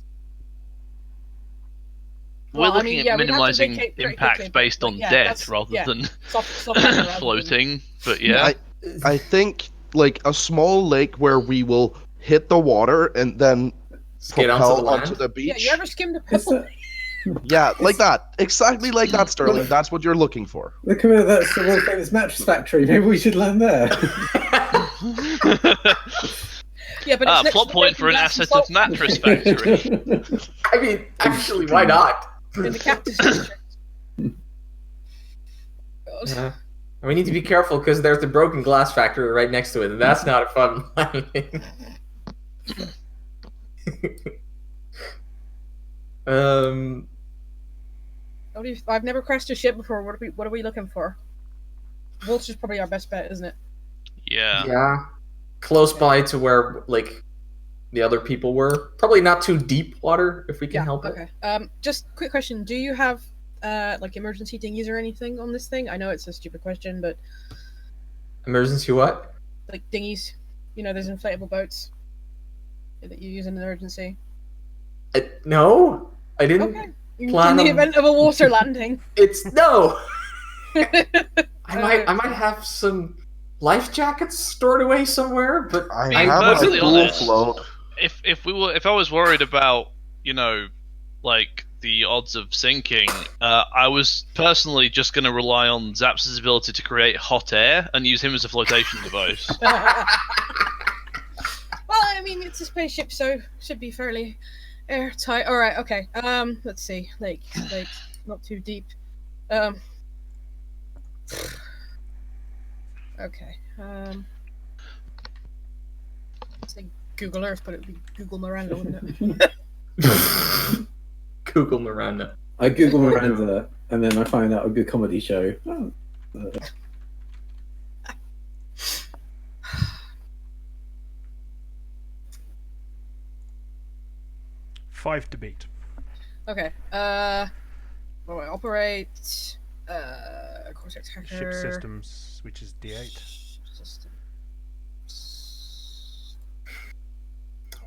We're Well, I looking mean, at yeah, we'd have to minimizing vacate pretty impact quickly, but, based like, on yeah, death that's- rather yeah. than Soft landing rather than- floating. But yeah, I think like a small lake where we will hit the water and then Skid onto propel the land. onto the Yeah, beach. you ever skimmed a It's pebble? Yeah, like that. Exactly like that, Sterling. That's what you're looking for. Look at that's the world famous mattress factory. Maybe we should land there. Yeah, but it's next plot to the point for an broken glass and asset of salt mattress factory. I mean, actually, why not? in the cactus district. God. Yeah. We need to be careful because there's the broken glass factory right next to it, and that's not a fun landing. I've never crashed a ship before. What are we looking for? Vulture's probably our best bet, isn't it? Yeah. Yeah, close by to where like the other people were. Probably not too deep water if we can help it. Okay. Just quick question: do you have like emergency dinghies or anything on this thing? I know it's a stupid question, but Emergency what? like dinghies, you know, there's inflatable boats that you use in an emergency. No, I didn't. Okay. Plan In the on- event of a water landing. It's no. I might have some life jackets stored away somewhere, but I Being have a perfectly dual honest, float. If I was worried about, you know, like the odds of sinking, I was personally just going to rely on Zaps' ability to create hot air and use him as a flotation device. Well, I mean, it's a spaceship, so should be fairly airtight. All right, okay. Let's see. Like, not too deep. Okay. I'd say Google Earth, but it would be Google Miranda, wouldn't it? Google Miranda. I Google Miranda, and then I find out a good comedy show. Oh, Five to beat. Okay. Well, I operate. Cortex hacker. Ship systems, which is D8. Systems.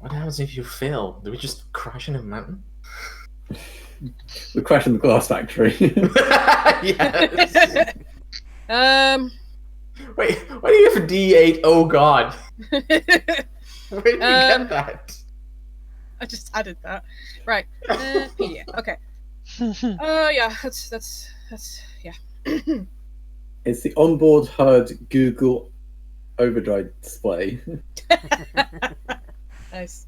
What happens if you fail? Do we just crash in a mountain? we're crashing the glass factory. Yes. Wait, why do you have a D8? Oh god. Where did you get that? I just added that. Right. PDF. Okay. Yeah. That's yeah. It's the onboard HUD Google Overdrive display. Nice.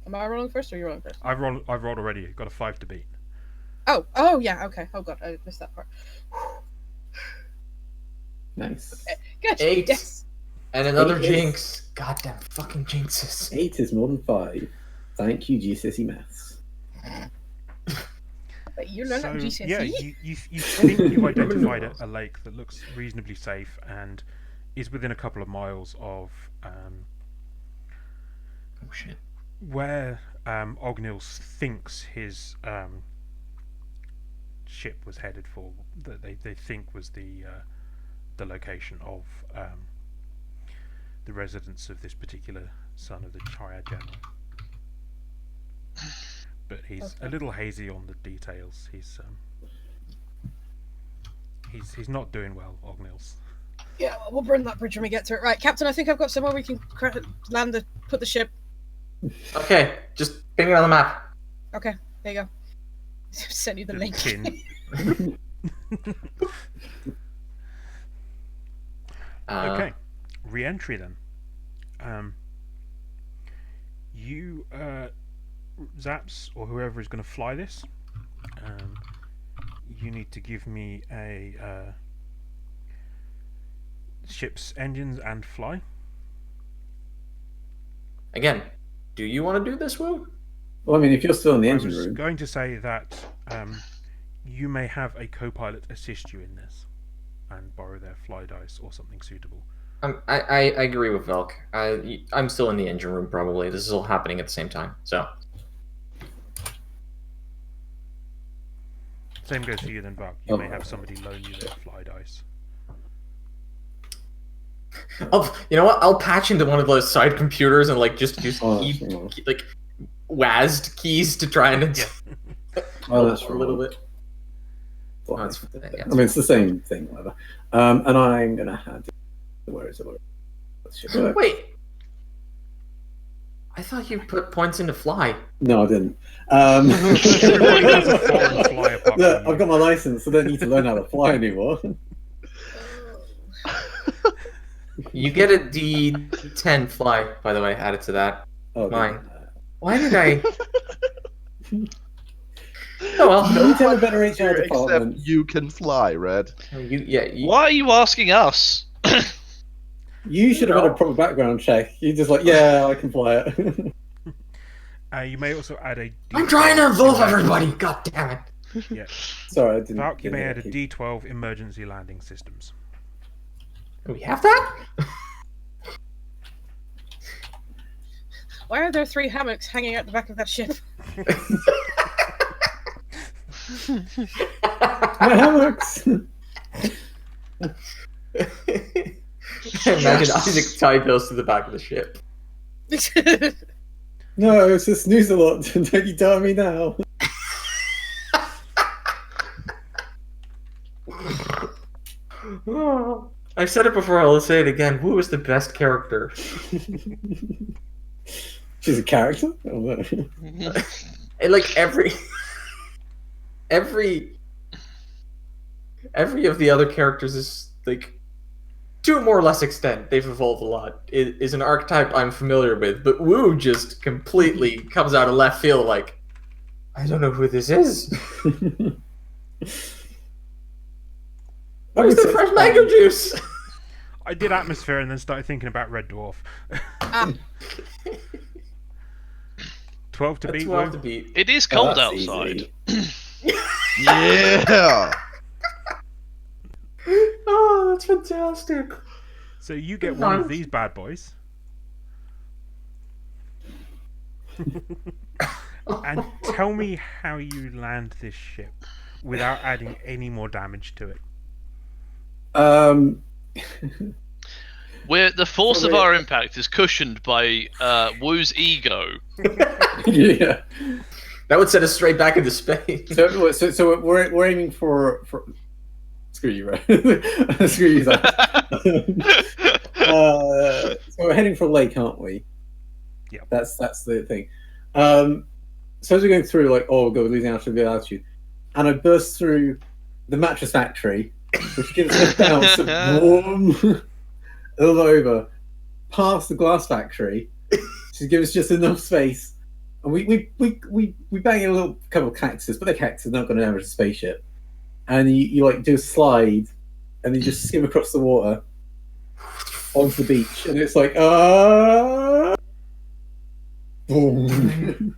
Am I rolling first, or are you rolling first? I've rolled already. Got a 5 to beat. Oh yeah. Okay. Oh god, I missed that part. Nice. Good. 8. Yes. And another Eight is- jinx. Goddamn fucking jinxes. 8 is more than 5. Thank you, GCSE Maths. But you learned So that GCSE. yeah, you think you've identified a lake that looks reasonably safe and is within a couple of miles of Oh shit. Uh, where Ognils thinks his ship was headed for. That they think was the location of the residence of this particular son of the Triad General. But he's a little hazy on the details. He's not doing well, Ognils. Yeah, we'll burn that bridge when we get to it. Right, Captain, I think I've got somewhere we can put the ship. Okay, just ping it on the map. Okay, there you go. Send you the link. Tin. Okay, re-entry then. You, Zaps, or whoever is going to fly this, you need to give me a ship's engines and fly. Again, do you want to do this, Woo? Well, I mean, if you're still in the I engine was room, going to say that you may have a co-pilot assist you in this and borrow their fly dice or something suitable. I agree with Velk. I'm still in the engine room probably. This is all happening at the same time. So Same goes for you then, Buck. You may have somebody loan you their fly dice. You know what? I'll patch into one of those side computers and like just use like WASD keys to try and that's a little bit. Well, I mean, it's the same thing, whatever. And I'm gonna have to. Where is it? Wait. I thought you put points into fly. No, I didn't. Everybody has a foreign fly apart Look, from I've got my license. I don't need to learn how to fly anymore. You get a D10 fly, by the way, added to that. Oh, Mine. Why did I? Oh well. You need to have a better HR Except department. you can fly, Red. Why are you asking us? You should have had a proper background check. You're just like, yeah, I can fly it. You may also add a. I'm trying to involve everybody. God damn it. Yeah. Sorry, I didn't. Buck, you may add a D12 emergency landing systems. We have that? Why are there 3 hammocks hanging out the back of that ship? My hammocks. Imagine Isaac tied those to the back of the ship. No, it's a snooze a lot. Don't you tell me now. I've said it before, I'll say it again. Wu is the best character. She's a character? Oh, no. And like every of the other characters is like, to a more or less extent, they've evolved a lot. It is an archetype I'm familiar with, but Wu just completely comes out of left field like, I don't know who this is. Where's the fresh mango juice? I did atmosphere and then started thinking about Red Dwarf. 12 to beat. 12 to beat. It is cold that's outside. Yeah. Oh, that's fantastic. So you get one of these bad boys. And tell me how you land this ship without adding any more damage to it. Where the force of our impact is cushioned by Wu's ego. Yeah. That would set us straight back into space. So we're aiming for screw you, right? Screw you, Zach. So we're heading for a lake, aren't we? Yeah. That's the thing. So as we're going through, like, oh god, we're losing altitude, and I burst through the mattress factory, which gives us a bounce of warm all over, past the glass factory, to give us just enough space. And we bang in a little couple of cactuses, but they're cactuses, not going to damage the spaceship. And you like do a slide, and you just skim across the water onto the beach, and it's like boom.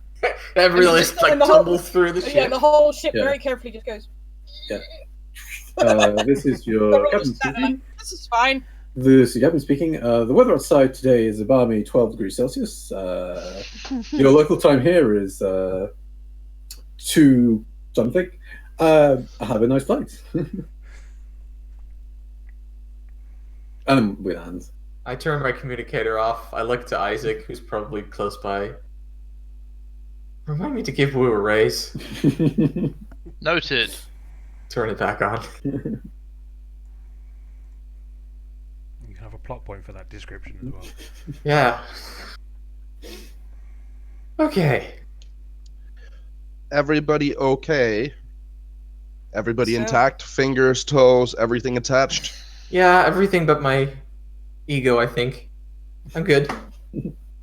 Everyone just like tumbles through the ship. Yeah, the whole ship Yeah. very carefully just goes. Yeah. This is your captain speaking. This is fine. This is Captain speaking. The weather outside today is a balmy 12 degrees Celsius. Your local time here is 2 something. Have a nice flight. And we land. I turn my communicator off. I look to Isaac, who's probably close by. Remind me to give Wu a raise. Noted. Turn it back on. You can have a plot point for that description as well. Yeah. Okay. Everybody okay? Everybody So- intact? Fingers, toes, everything attached? Yeah, everything but my ego, I think. I'm good.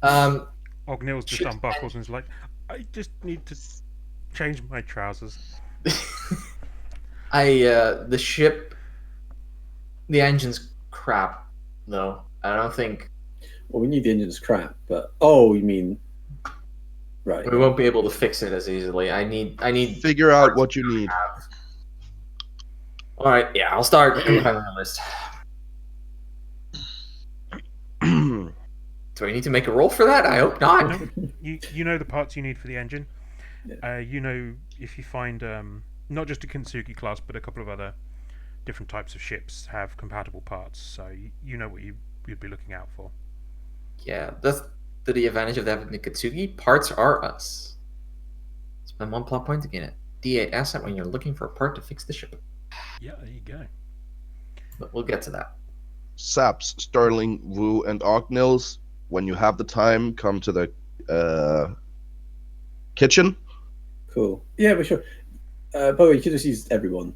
Ognill's just unbuckles and is like, I just need to change my trousers. The ship, the engine's crap, though. I don't think Well, we need the engine's crap, but you mean right? we won't be able to fix it as easily. I need. Figure out what you need. All right, yeah, I'll start compiling the list. Do I need to make a roll for that? I hope not. No, you know the parts you need for the engine. You know if you find not just a Kintsugi class, but a couple of other different types of ships have compatible parts, so you know what you'd be looking out for. Yeah, that's the advantage of having the Katsugi. Parts are us. Spend 1 plot point to gain a D8 asset when you're looking for a part to fix the ship. Yeah, there you go. But we'll get to that. Saps, Sterling, Wu, and Ognils, when you have the time, come to the kitchen. Cool. Yeah, but sure. By the way, you could just use everyone.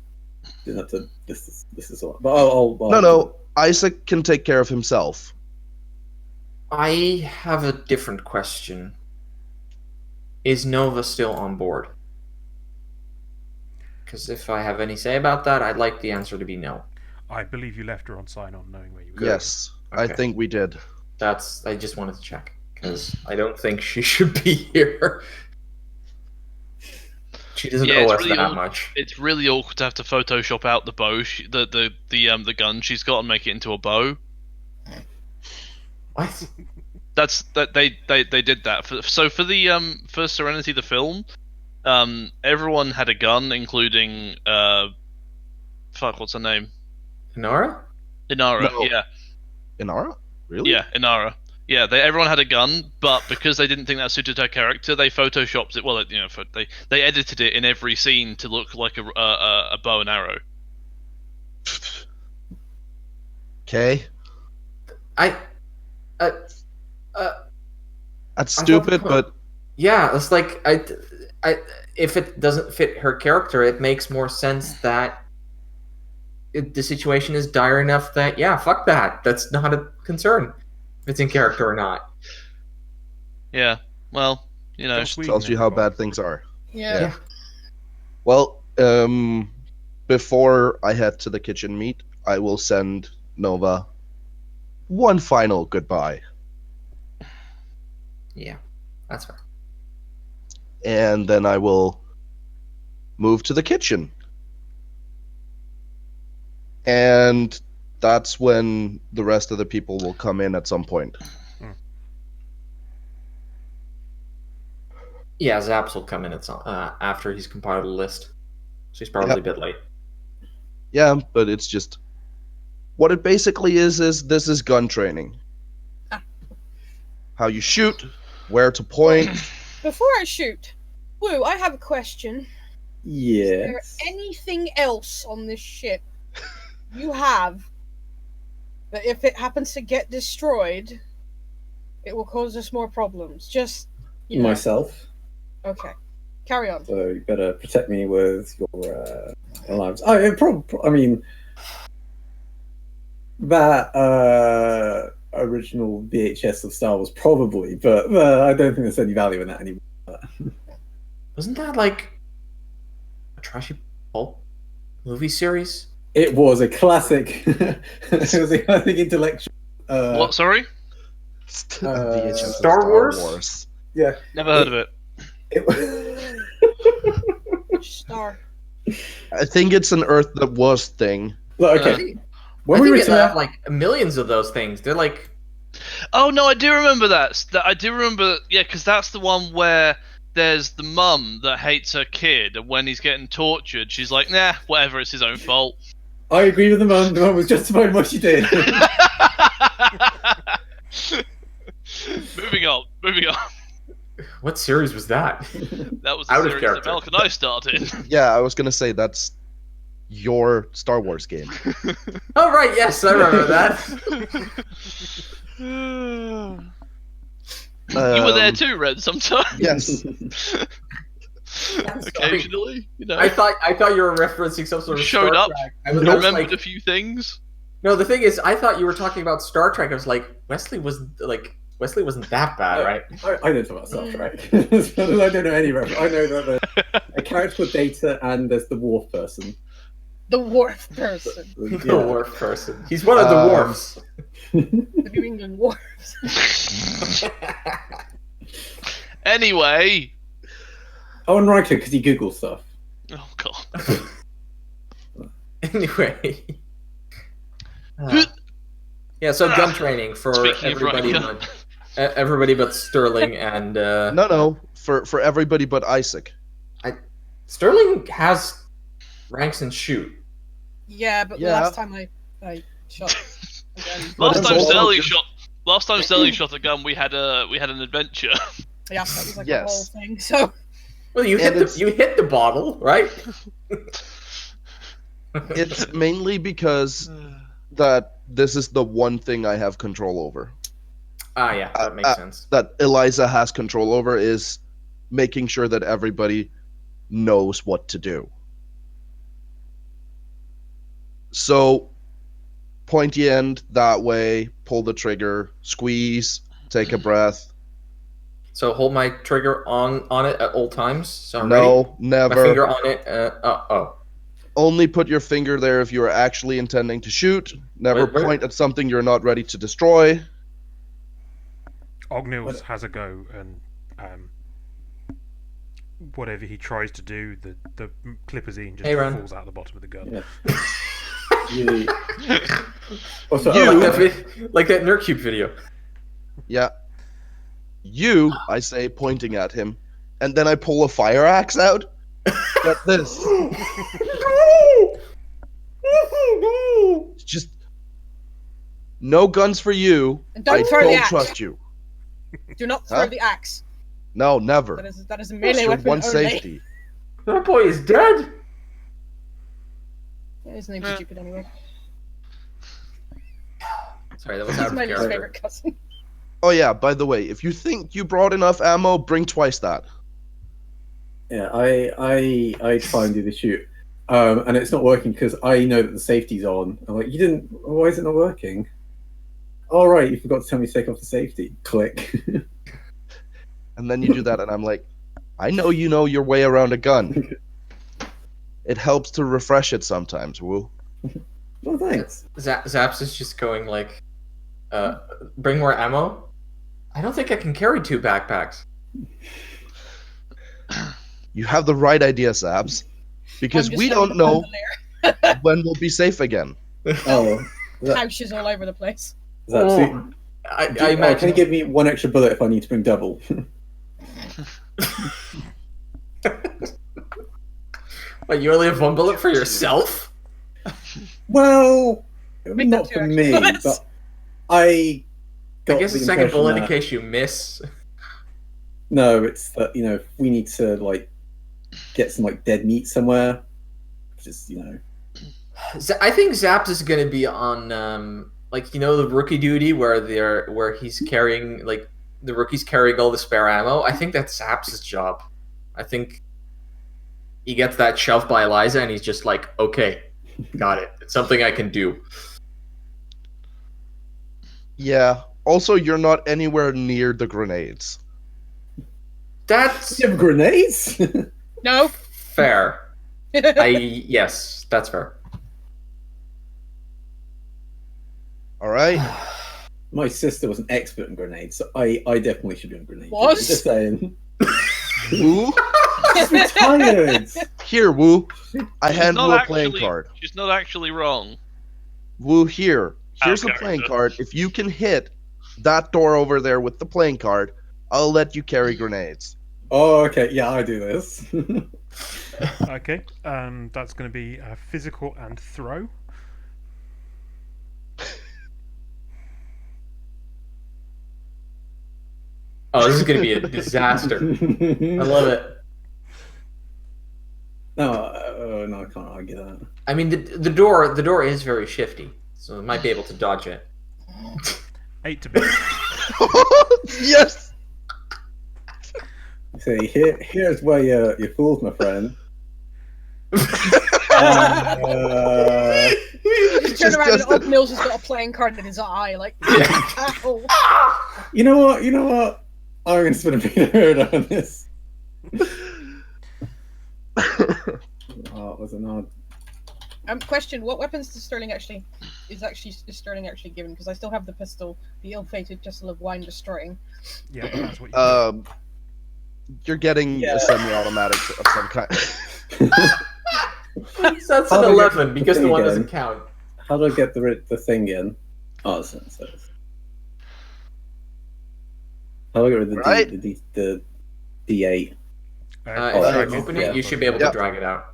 You don't have to. This is all. But I'll No, Isaac can take care of himself. I have a different question. Is Nova still on board? Because if I have any say about that, I'd like the answer to be no. I believe you left her on sign-on, knowing where you were. Yes, I Okay. think we did. I just wanted to check because I don't think she should be here. She doesn't Yeah, owe it's us really that old. much. It's really awkward to have to Photoshop out the bow, the gun she's got, and make it into a bow. What? They did that for the for Serenity the film. Everyone had a gun, including what's her name? Inara? Inara. No. Yeah, Inara? Really? yeah, Inara. Yeah, everyone had a gun, but because they didn't think that suited her character, they photoshopped it. Well, they edited it in every scene to look like a bow and arrow. Okay. That's stupid, but yeah, it's like if it doesn't fit her character, it makes more sense that the situation is dire enough that fuck that. That's not a concern if it's in character or not. Yeah, well, tells you how bad things are. Yeah. Well, before I head to the kitchen meet, I will send Nova one final goodbye. Yeah, that's fair. And then I will move to the kitchen. And that's when the rest of the people will come in at some point. Yeah, Zaps will come in at some, after he's compiled a list. So he's probably a bit late. Yeah, but it's just... What it basically is this is gun training. How you shoot, where to point. Before I shoot, Woo, I have a question. Yeah. Is there anything else on this ship you have that if it happens to get destroyed, it will cause us more problems? Just, Myself. Okay. Carry on. So you better protect me with your lives. I mean, that original VHS of Star Wars probably, but I don't think there's any value in that anymore. Wasn't that like a trashy pulp movie series? It was a classic. It was a classic intellectual. What? Sorry, Star Wars? Yeah, never heard of it. Which star? I think it's an Earth that was thing. Look, okay. I When we think they return, have like millions of those things. They're like, Oh no, I do remember that. I do remember, yeah, because that's the one where there's the mum that hates her kid, and when he's getting tortured, she's like, "Nah, whatever, it's his own fault." I agree with the mum. The mum was justified in what she did. Moving on. what series was that? That was the Out of series that character. Malcolm and I started. Yeah, I was gonna say that's your Star Wars game. Oh right, yes, I remember that. You were there too, Red. Sometimes. Yes. Occasionally, I thought you were referencing some sort of Showed Star up. Trek. I Remembered like, a few things. no, the thing is, I thought you were talking about Star Trek. I was like, Wesley wasn't that bad, right? I don't talk about Star Trek. I don't know any reference. I know that there's a character called Data and there's the Wharf person. The wharf person. The wharf person. He's one of the wharfs. The New England wharfs. Anyway. Oh, and Riker, because he Googles stuff. Oh god. Anyway. Yeah, so gun training for Speaking of everybody but Sterling and No, for everybody but Isaac. Sterling has ranks and shoot. Yeah, but the Yeah. last time I shot again. But Last it's time also Sally just- shot. Last time Sally shot a gun, we had an adventure. Yeah, that was like Yes. a whole thing. So Well, you And hit the bottle, right? It's mainly because that this is the one thing I have control over. Ah, yeah, that makes sense. That Eliza has control over is making sure that everybody knows what to do. So, pointy end that way, pull the trigger, squeeze, take a breath. So hold my trigger on it at all times. So I'm No, ready. never. My finger on it. Oh. Only put your finger there if you are actually intending to shoot. Never Wait. point at something you're not ready to destroy. Ognils has a go, and whatever he tries to do, the clipazine just Hey, Ron. falls out the bottom of the gun. Yeah. You... Also, You- Like that Nerdcube video. Yeah. You, I say, pointing at him, and then I pull a fire axe out. Get this. It's just no guns for you. And don't I throw the don't axe. trust you. do not throw Huh? the axe. No, never. That is a That's melee your weapon one only. safety. That boy is dead. Yeah, his name's stupid anyway. Sorry, that was He's out of my least character. favorite cousin. Oh yeah, by the way, if you think you brought enough ammo, bring twice that. Yeah, I try and do the shoot, and it's not working because I know that the safety's on. I'm like, you didn't. Why is it not working? All right, you forgot to tell me to take off the safety. Click. And then you do that, and I'm like, I know you know your way around a gun. It helps to refresh it sometimes, Woo. Well, thanks. Zaps is just going like, bring more ammo. I don't think I can carry 2 backpacks. You have the right idea, Zabs. Because I'm just we having don't a know bandolier. when we'll be safe again. Oh, Couches all over the place. is that Oh, I can imagine. you give me one extra bullet if I need to bring double? Wait, you only have 1 bullet for yourself? Well, Make not that for 2 me, extra bullets. but I got I guess the a second impression bullet in that- case you miss. No, it's that if we need to like get some like dead meat somewhere, just I think Zaps is going to be on the rookie duty where he's carrying the rookie's carrying all the spare ammo. I think that's Zaps' job. I think he gets that shoved by Eliza and he's just like, okay, got it. It's something I can do. Yeah. Also, you're not anywhere near the grenades. That's you have grenades. No. fair. Yes, that's fair. All right. My sister was an expert in grenades, so I definitely should be on grenades. Was? Just saying. Woo. She's retired. Here, Woo. I She's hand not Woo a playing actually- card. She's not actually wrong. Woo, here. Here's a Okay. playing card. If you can hit that door over there with the playing card, I'll let you carry grenades. Oh, okay. Yeah, I do this. Okay, that's going to be physical and throw. Oh, this is going to be a disaster. I love it. No, I can't argue that. I mean, the door is very shifty, so I might be able to dodge it. 8 to beat. Yes. See, here's where you fooled, my friend. Just turn around and Old Mills has got a playing card in his eye, like, ow. You know what? I'm going to spin a bit on this. Oh, was it not? Question: what weapons does Sterling actually is Sterling actually given? Because I still have the pistol, the ill-fated pistol of wine destroying. Yeah, that's what you You're getting a semi-automatic of some kind. That's How an do I get 11 because the the one thing doesn't again? count. How do I get the thing in? Oh, it's how do I get rid of Right. the D8? If Oh, you drag it. open Yeah. it, you should be able Yep. to drag it out.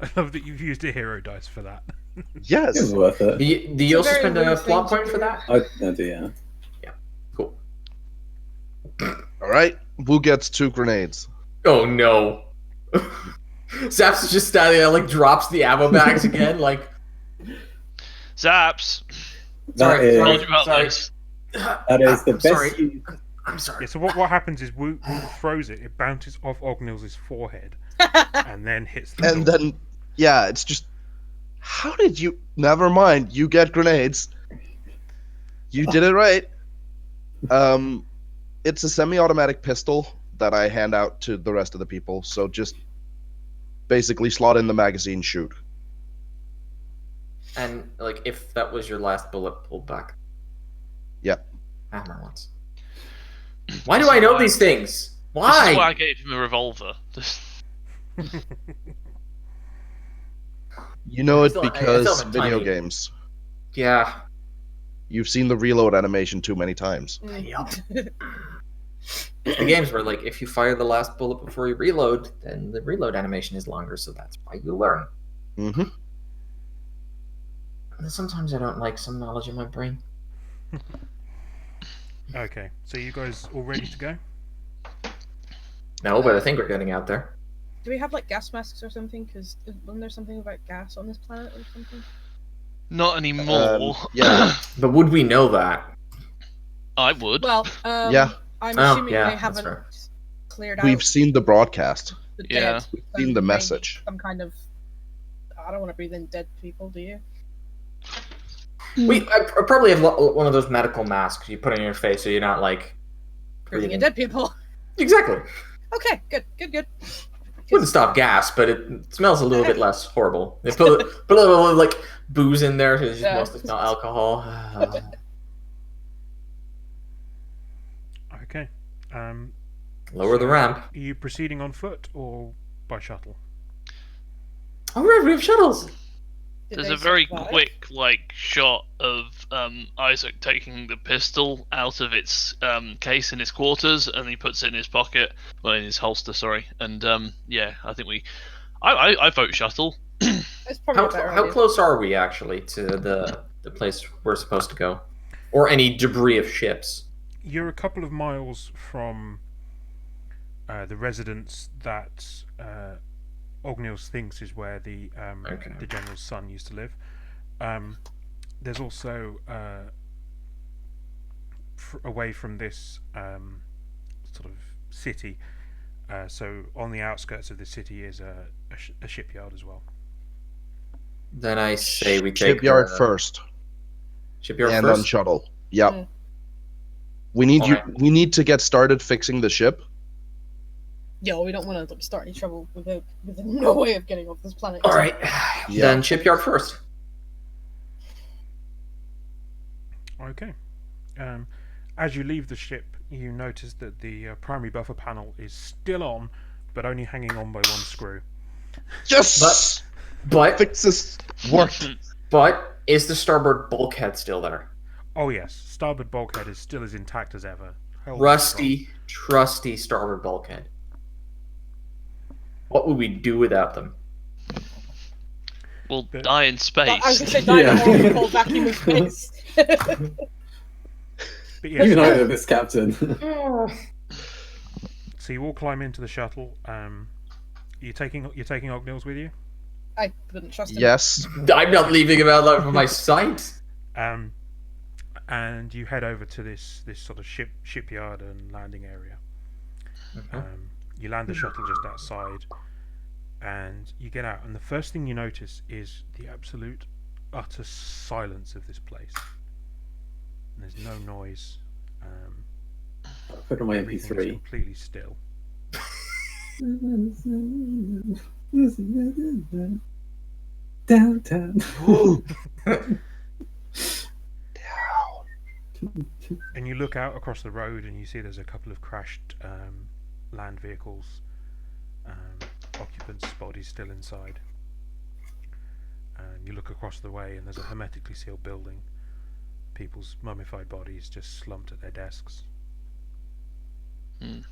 I love that you've used a hero dice for that. It was Yes. worth it. Do you It's a also very spend a weird plot thing to point for do. that? I do, yeah. Cool. All right. Who gets 2 grenades? Oh no. Zaps is just standing there, like drops the ammo bags again, like. Zaps. That is, Told you about sorry. this. that is the I'm best. sorry. I'm sorry. Yeah, so what happens is Wu throws it, it bounces off Ognil's forehead, and then hits the And door. then, yeah, it's just. How did you? Never mind. You get grenades. You did it right. It's a semi-automatic pistol that I hand out to the rest of the people. So just basically slot in the magazine, shoot. And like, if that was your last bullet, pulled back. Yep. Hammer once. Why do I know these things? This is Why? why I gave him a revolver. You know I it still- I because still have video tiny- games. Yeah. You've seen the reload animation too many times. Yup. The games were like, if you fire the last bullet before you reload, then the reload animation is longer, so that's why you learn. Mm-hmm. And sometimes I don't like some knowledge in my brain. Okay, so you guys all ready to go? No, but I think we're getting out there. Do we have like gas masks or something? Because wasn't there something about gas on this planet or something? Not anymore. Yeah. But would we know that? I would. Well, Yeah. I'm Oh, assuming yeah, they that's haven't fair. cleared out We've seen the broadcast. the Yeah. dead. We've so seen the maybe message. Some kind of. I don't want to breathe in dead people. Do you? I probably have one of those medical masks you put on your face so you're not like Breathing in dead people. Exactly. Okay, good. Wouldn't stop gas, but it smells a little bit less horrible. They put a little like booze in there, so it's just Yeah. mostly not alcohol. Okay. Lower the ramp. Are you proceeding on foot or by shuttle? Oh, right, we have shuttles. Did There's they a very survive? quick shot of Isaac taking the pistol out of its case in his quarters, and he puts it in his pocket, well, in his holster, sorry. And yeah, I think I vote shuttle. It's probably a better How idea. close are we actually to the place we're supposed to go, or any debris of ships? You're a couple of miles from the residence that Ognils thinks is where the Okay. the general's son used to live. There's also away from this sort of city. So on the outskirts of the city is a shipyard as well. Then I say we take Shipyard the first. Shipyard And on first. shuttle. Yep. Mm. We need you. Alright. We need to get started fixing the ship. Yo, we don't want to start any trouble with no way of getting off this planet. All right. Yeah. Then shipyard first. Okay. As you leave the ship, you notice that the primary buffer panel is still on, but only hanging on by one screw. Yes. But Fix this. Worked. but is the starboard bulkhead still there? Oh yes, starboard bulkhead is still as intact as ever. Held Rusty, trusty starboard bulkhead. What would we do without them? We'll But- die in space. I was going to say, die in a Yeah. horrible cold vacuum of space. strong. But yes, Even I know this, Captain. so you all climb into the shuttle. You're taking Ognils with you. I wouldn't trust him. Yes. I'm not leaving him out of my sight. And you head over to this sort of shipyard and landing area. You land the shuttle just outside, and you get out. And the first thing you notice is the absolute, utter silence of this place. And there's no noise. Put on my Everything is MP3. completely still. Downtown. And you look out across the road, and you see there's a couple of crashed land vehicles. Occupants' bodies still inside. And you look across the way, and there's a hermetically sealed building. People's mummified bodies just slumped at their desks. We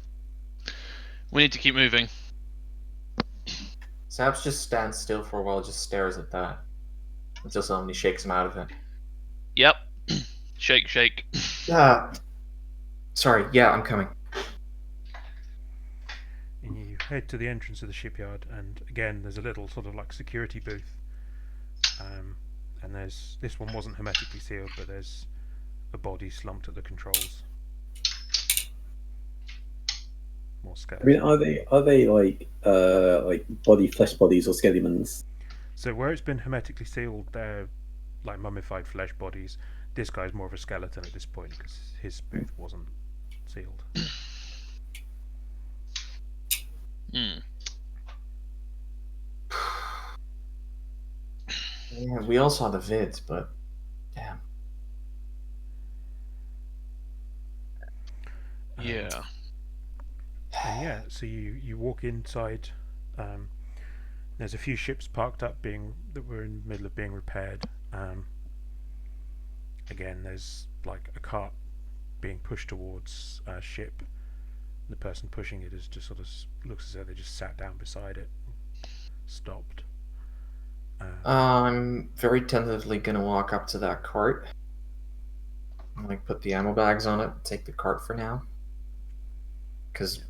need to keep moving. Zaps just stands still for a while, just stares at that until somebody shakes him out of it. Yep. Shake, shake. Sorry, yeah, I'm coming. And you head to the entrance of the shipyard, and again, there's a little sort of like security booth. And this one wasn't hermetically sealed, but there's a body slumped at the controls. More I skeleton. mean, are they like flesh bodies or skeletons? So where it's been hermetically sealed, they're like mummified flesh bodies. This guy's more of a skeleton at this point because his booth wasn't sealed. Hmm. Yeah, we all saw the vids, but damn. Yeah. And yeah, so you walk inside. There's a few ships parked up that were in the middle of being repaired. Again, there's like a cart being pushed towards a ship. The person pushing it is just sort of looks as though they just sat down beside it, stopped. I'm very tentatively gonna walk up to that cart. And, like, put the ammo bags on it, take the cart for now. Because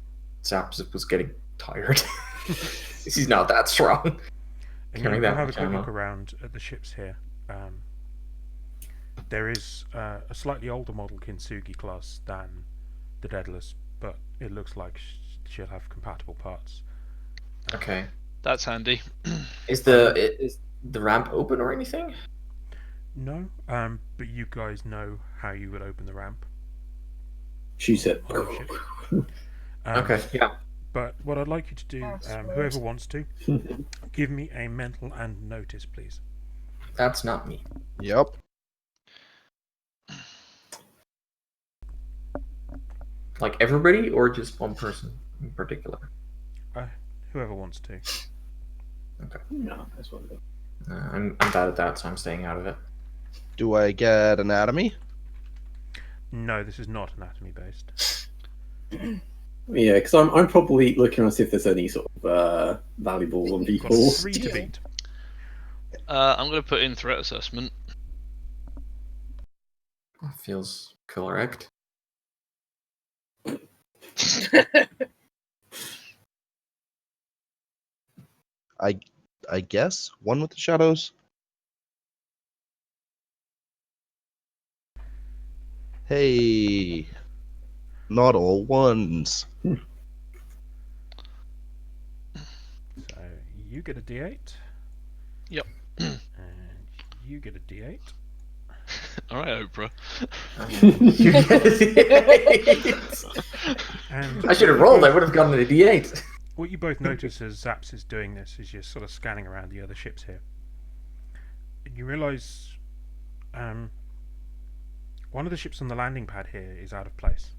Zaps was getting tired. He's not that strong. And Carrying you that have a much quick ammo. look around at the ships here. There is a slightly older model Kintsugi class than the Daedalus, but it looks like she'll have compatible parts. Okay. That's handy. Is the ramp open or anything? No, but you guys know how you would open the ramp. Shoots it. on the ship. Okay, yeah. But what I'd like you to do, Password. whoever wants to, give me a mental and notice, please. That's not me. Yep. Like everybody or just one person in particular? Whoever wants to. No, that's what I'm bad at that, so I'm staying out of it. Do I get anatomy? No, this is not anatomy based. Yeah, because I'm probably looking around to see if there's any sort of valuables on You've got people. 3 to beat. I'm going to put in threat assessment. Feels correct. I guess one with the shadows. Hey, not all ones. So you get a D8. Yep. And you get a D8. All right, Oprah. You get a D8. And I should have rolled. I would have gotten a D8. what you both notice as Zaps is doing this is you're sort of scanning around the other ships here. And you realise one of the ships on the landing pad here is out of place.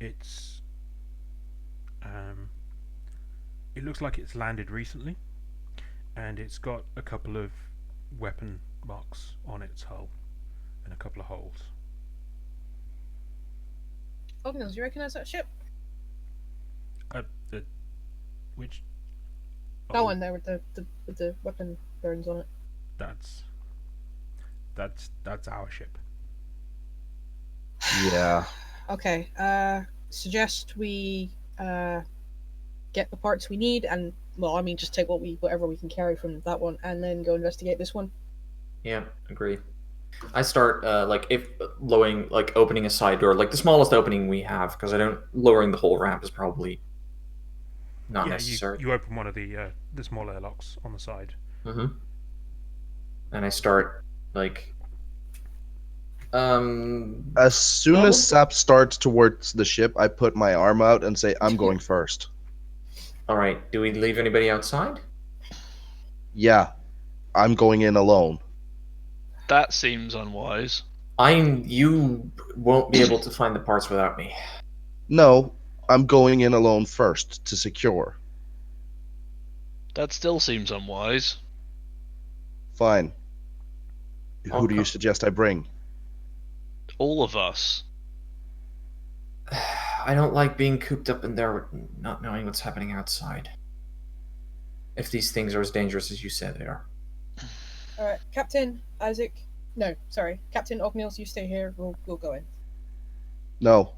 It's it looks like it's landed recently, and it's got a couple of weapon marks on its hull and a couple of holes. Ognos, do you recognise that ship? Which That oh, one there with the weapon burns on it. that's our ship. Yeah. Okay. Suggest we get the parts we need, and well, I mean, just take whatever we can carry from that one, and then go investigate this one. Yeah, agree. I start opening a side door, like the smallest opening we have, because lowering the whole ramp is probably not necessary. You open one of the small airlocks on the side. Mm-hmm. And I start As soon Well- as Sap starts towards the ship, I put my arm out and say, "I'm going first." all right. Do we leave anybody outside? Yeah, I'm going in alone. That seems unwise. You won't be able to find the parts without me. No, I'm going in alone first to secure. That still seems unwise. Fine. Who do you Okay. suggest I bring? All of us. I don't like being cooped up in there, not knowing what's happening outside. if these things are as dangerous as you said they are. Alright, Captain Isaac. No, sorry. Captain Ognils, you stay here. We'll go in. No.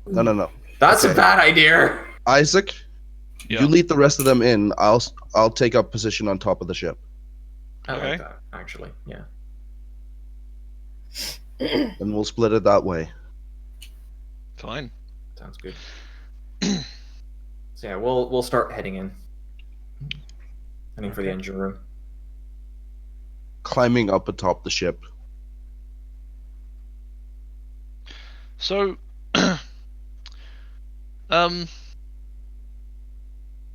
That's a Okay. bad idea. Isaac, Yeah. you lead the rest of them in. I'll take up position on top of the ship. I Okay. like that, actually. Yeah. And we'll split it that way. Fine. Sounds good. So yeah, we'll start heading in. Heading for the Okay. engine room. Climbing up atop the ship. So,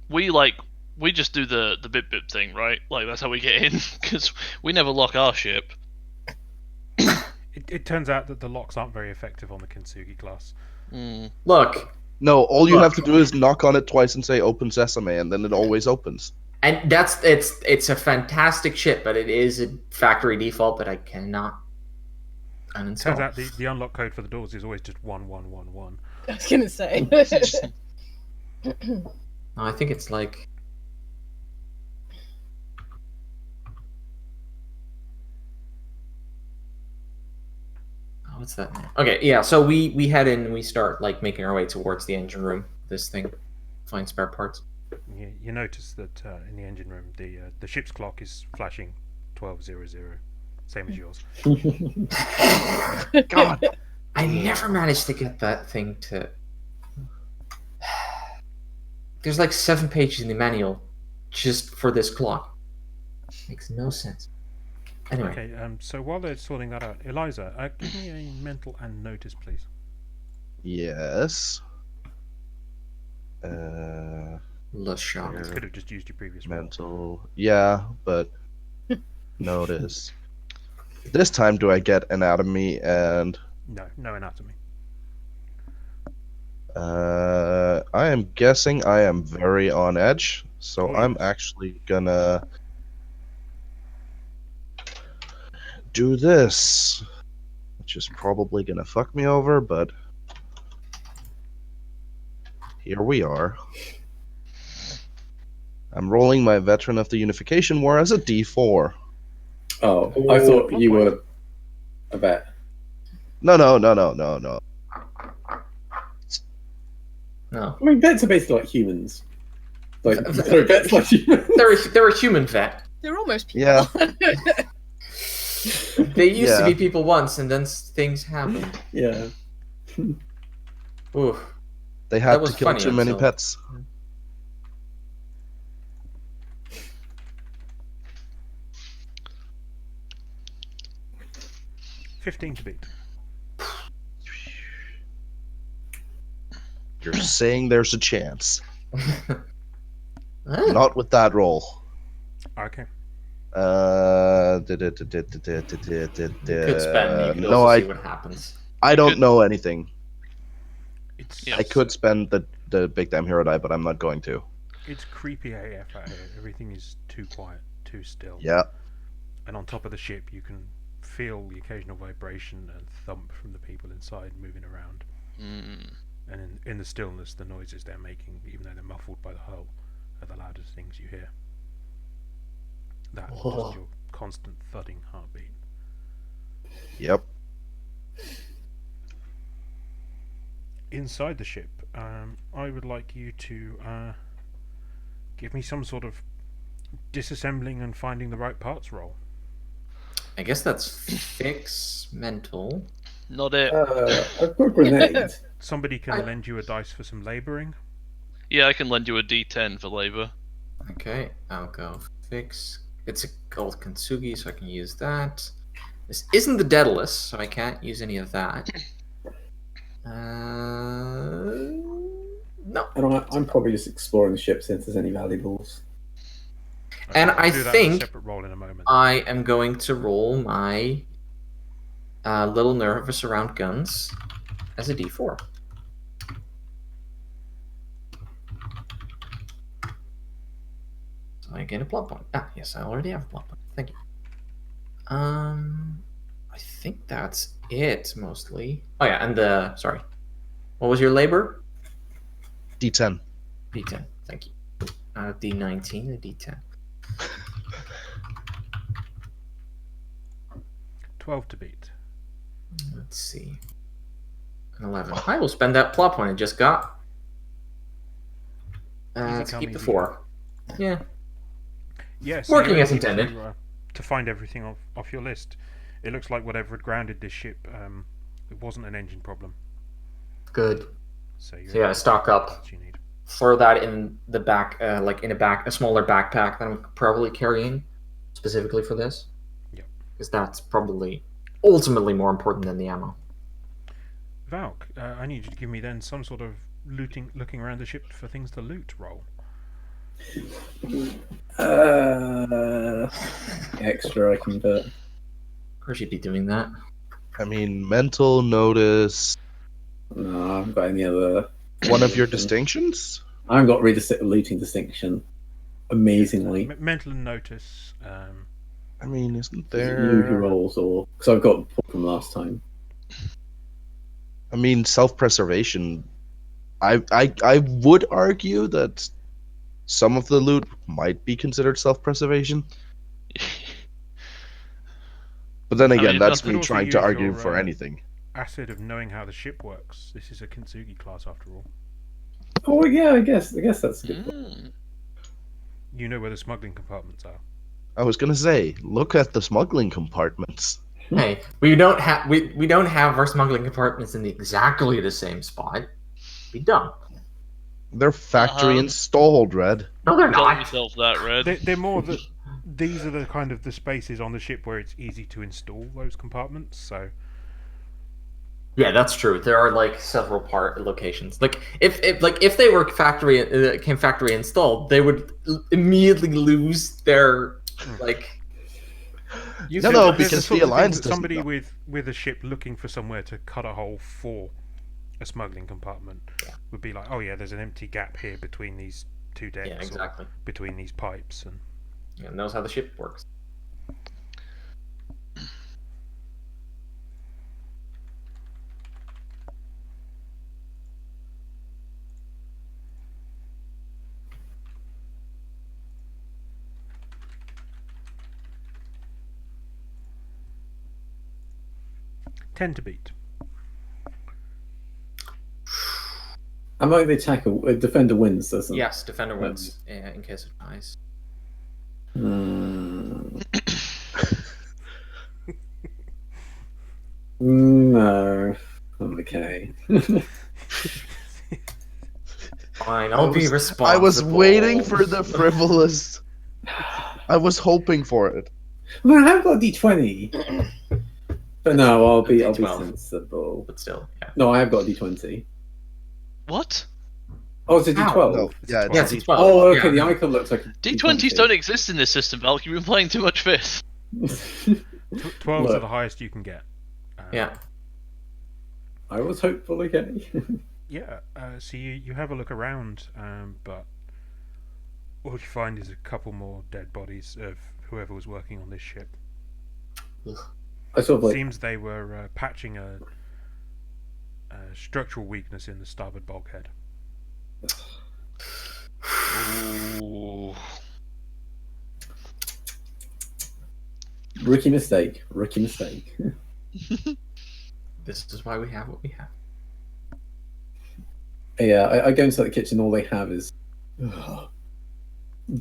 we just do the bip bip thing, right? Like that's how we get in because we never lock our ship. It turns out that the locks aren't very effective on the Kintsugi class. Mm. Look, No, all you Look. have to do is knock on it twice and say "Open Sesame," and then it always opens. and it's a fantastic ship, but it is a factory default that I cannot Turns uninstall. out the unlock code for the doors is always just 1111. I was gonna say. No, I think it's like. Oh, what's that? Okay, yeah. So we head in and we start like making our way towards the engine room. This thing, find spare parts. You notice that in the engine room, the ship's clock is flashing 12:00, same as yours. God, I never managed to get that thing to. There's like 7 pages in the manual just for this clock. Makes no sense. Anyway, Okay, so while they're sorting that out, Eliza, give me a mental and notice, please. Yes. Le Shock. Here. Could have just used your previous roll. Mental. Yeah, but notice. This time, do I get anatomy and? No anatomy. I am guessing I am very on edge, so Oh, I'm yes. actually gonna do this, which is probably gonna fuck me over, but here we are. I'm rolling my Veteran of the Unification War as a D4. Oh, I thought you were a vet. No. No, I mean, vets are basically like humans. Like, sorry, vets like humans. they're a human vet. They're almost people. Yeah. They used to Yeah. be people once, and then things happened. Yeah. Ooh. They That had to was kill funny too many until- pets. $15 to beat. You're saying there's a chance. Huh? Not with that roll. Okay. You could spend neat no, pills to I see what happens. I You don't could- know anything. It's Yeah. I could spend the big damn hero die, but I'm not going to. it's creepy AF out here. Everything is too quiet, too still. Yeah. And on top of the ship, you can feel the occasional vibration and thump from the people inside moving around. Mm. And in the stillness, the noises they're making, even though they're muffled by the hull, are the loudest things you hear. That and Whoa. just your constant thudding heartbeat. Yep. Inside the ship, I would like you to give me some sort of disassembling and finding the right parts roll. I guess that's fix mental. Not it. I've got a grenade. Somebody can lend you a dice for some labouring. Yeah, I can lend you a D10 for labor. Okay, I'll go fix. It's a gold Kintsugi, so I can use that. This isn't the Daedalus, so I can't use any of that. No. And I'm probably just exploring the ship since there's any valuables. And I'll I do that in a think separate roll in a moment. I am going to roll my little nervous around guns as a D4. So I gain a plot point. Ah, yes, I already have a plot point. Thank you. I think that's it mostly. Oh yeah, and sorry. What was your labor? D10. D10. Thank you. D19 and D10. 12 to beat. Let's see. An 11. I will spend that plot point I just got. Easy Let's come, keep the easy 4. Yeah. Yeah, so Working you're as able intended. to find everything off your list. It looks like whatever had grounded this ship, it wasn't an engine problem. Good. So you're So yeah, able to stock get the up. parts you need. Throw that in the back, like in a smaller backpack that I'm probably carrying, specifically for this. Yep. Because that's probably ultimately more important than the ammo. Valk, I need you to give me then some sort of looking around the ship for things to loot roll. Extra I can put. Of course, you'd be doing that. I mean, mental notice. No, I haven't got any other. One of your distinctions? I haven't got looting distinction. Amazingly. Mental and notice. I mean, isn't Loot there? rolls or because I've got from last time. I mean, self-preservation. I would argue that some of the loot might be considered self-preservation. But then again, mean, that's you could me also trying to use argue your, for anything. Acid of knowing how the ship works. This is a Kintsugi class after all. Oh yeah, I guess that's a good point. Mm. You know where the smuggling compartments are. I was gonna say, look at the smuggling compartments. Hey, we don't have our smuggling compartments in exactly the same spot. Be dumb. They're factory Uh-huh. installed, Red. No, they're Tell not. yourself that, Red. They're more that these are the kind of the spaces on the ship where it's easy to install those compartments. So Yeah, that's true. There are like several part locations. Like if they were factory installed, they would immediately lose their like. No, There's no, the because sort the of thing Alliance that doesn't somebody know. with a ship looking for somewhere to cut a hole for a smuggling compartment would be like, oh yeah, there's an empty gap here between these two decks, Yeah, or exactly. between these pipes, and Yeah, knows how the ship works. tend to beat. I'm like the attacker. Defender wins, doesn't? Yes, defender wins in case of ties. Mm. No. Okay. Fine, I'll be responsible. I was waiting for the frivolous. I was hoping for it. Well, I have got a D20. But no, I'll be D12. sensible. But still, yeah. No, I have got a D20. What? Oh, it's a How? D12. No, yeah, Yeah, it's it's a 12. Oh, okay. Yeah. The icon looks like a D20s don't exist in this system, Valk. You've been playing too much Fifth. 12s are Look. the highest you can get. Yeah. I was hopeful. Okay. Yeah, so you have a look around, but all you find is a couple more dead bodies of whoever was working on this ship. I sort of like. Seems they were patching a structural weakness in the starboard bulkhead. Ooh. Rookie mistake. Rookie mistake. This is why we have what we have. Yeah, I go into the kitchen. All they have is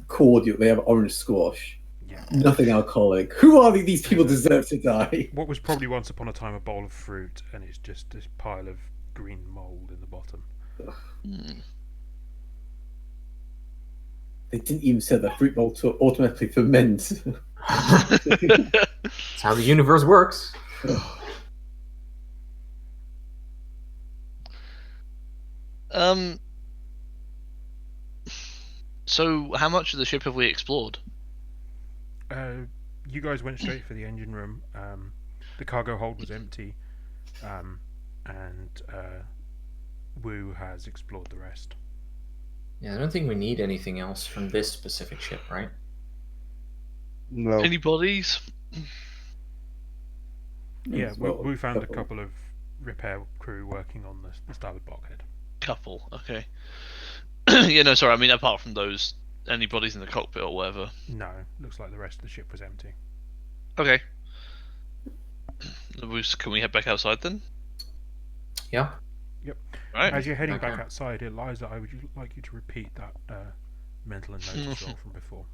cordial. They have orange squash. Yeah. Nothing alcoholic. Who are these people? Deserve to die. What was probably once upon a time a bowl of fruit, and it's just this pile of green mold in the bottom. Mm. They didn't even set the fruit bowl to automatically ferment. That's how the universe works. So, how much of the ship have we explored? You guys went straight for the engine room. The cargo hold was empty, and Wu has explored the rest. Yeah, I don't think we need anything else from this specific ship, right? No. Any bodies? Yeah, Well, Wu found a couple of repair crew working on the starboard bulkhead. Couple, okay. Yeah, no, sorry. I mean, apart from those any bodies in the cockpit or whatever? No, looks like the rest of the ship was empty. Okay. Can we head back outside then? Yeah. Right. As you're heading back Okay. outside, Eliza, I would like you to repeat that mental and notice roll from before.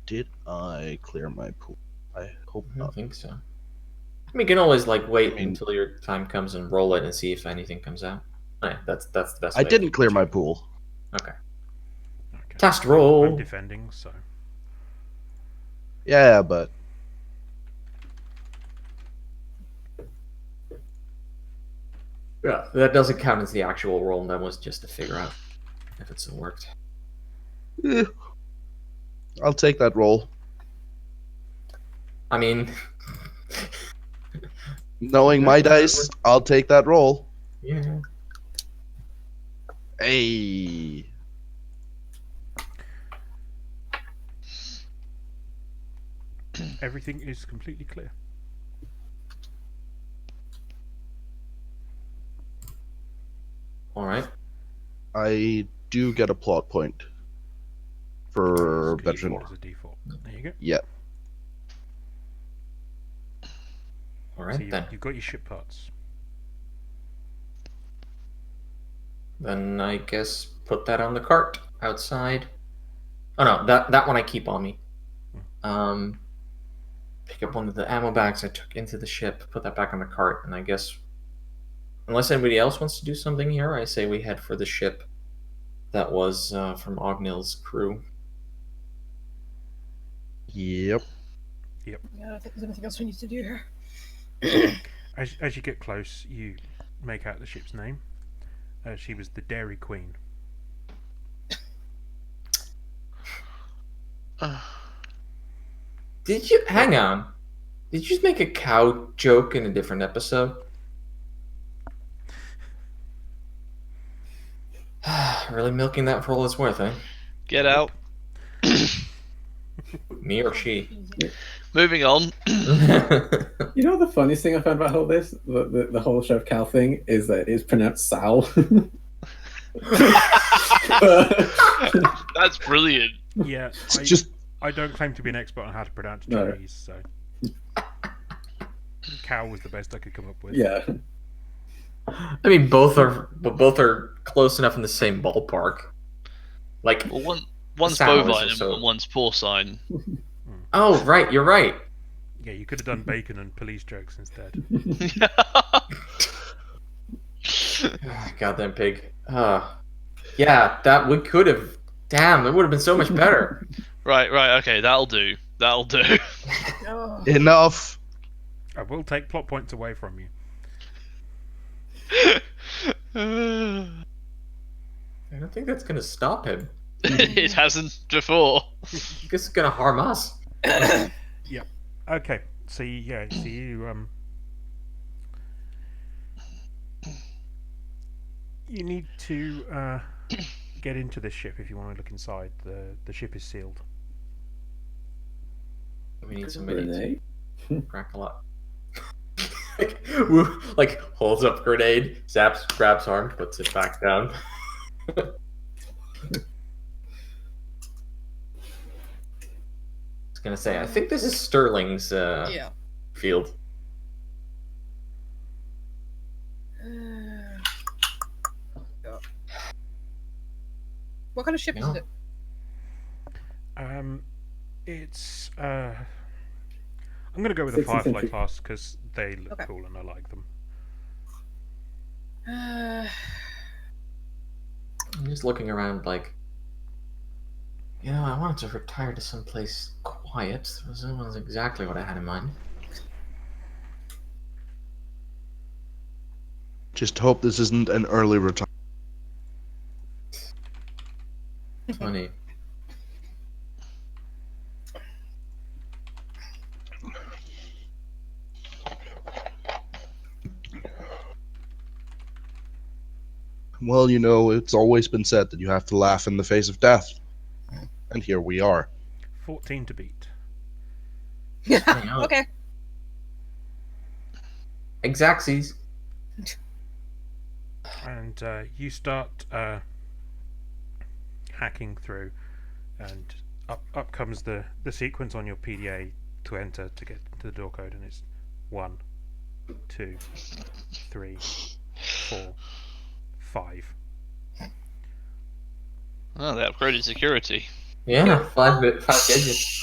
Did I clear my pool? I hope I don't not. think so. I mean, you can always like wait I mean- until your time comes and roll it and see if anything comes out. Right, that's the best. I way. didn't clear my pool. Okay. Okay. Test roll. I'm defending, so Yeah, but Yeah, that doesn't count as the actual roll. That was just to figure out if it still worked. eh, I'll take that roll. I mean, Knowing my dice, I'll take that roll. yeah. Hey. everything is completely clear. All right. I do get a plot point for Because you veteran. rolled as a default. There you go. Yeah. All So right then. you've got your ship parts. Then I guess put that on the cart outside. Oh no, that one I keep on me. Pick up one of the ammo bags I took into the ship, put that back on the cart, and I guess, unless anybody else wants to do something here, I say we head for the ship that was from Ognill's crew. Yep. Yeah, I don't think there's anything else we need to do here. As you get close, you make out the ship's name. She was the Dairy Queen. Did you hang on? Did you just make a cow joke in a different episode? Really milking that for all it's worth, eh? Get out. Me or she? Moving on. You know the funniest thing I found about all this, the whole Chef Cal thing, is that it's pronounced Sal. That's brilliant. Yeah, It's just I don't claim to be an expert on how to pronounce No. Chinese, so cow was the best I could come up with. Yeah. I mean, both are close enough in the same ballpark. Like, Well, one's Sours bovine are so- and one's porcine. oh right, you're right. Yeah, you could have done bacon and police jokes instead. Goddamn pig. Yeah, that we could have. Damn, it would have been so much better. Right, okay, that'll do. That'll do. Oh, enough. I will take plot points away from you. I don't think that's gonna stop him. It hasn't before. I guess it's gonna harm us. Okay, so you you need to get into this ship if you want to look inside. The ship is sealed. We need somebody Renee? to crack a lot. Like holds up grenade, zaps, grabs arm, puts it back down. I was gonna say, I think this is Sterling's yeah. field. What kind of ship Yeah. is it? It's I'm gonna go with a 16th Firefly century. class because they look Okay. cool and I like them. I'm just looking around like, I wanted to retire to someplace quiet. That was exactly what I had in mind. Just hope this isn't an early retirement. Funny. Well, it's always been said that you have to laugh in the face of death. And here we are. 14 to beat. Hang on. Okay. Exactsies. And you start hacking through. and up comes the sequence on your PDA to enter to get to the door code, and it's 1, 2, 3, 4, 5. Oh, they upgraded security. Yeah, 5 digits.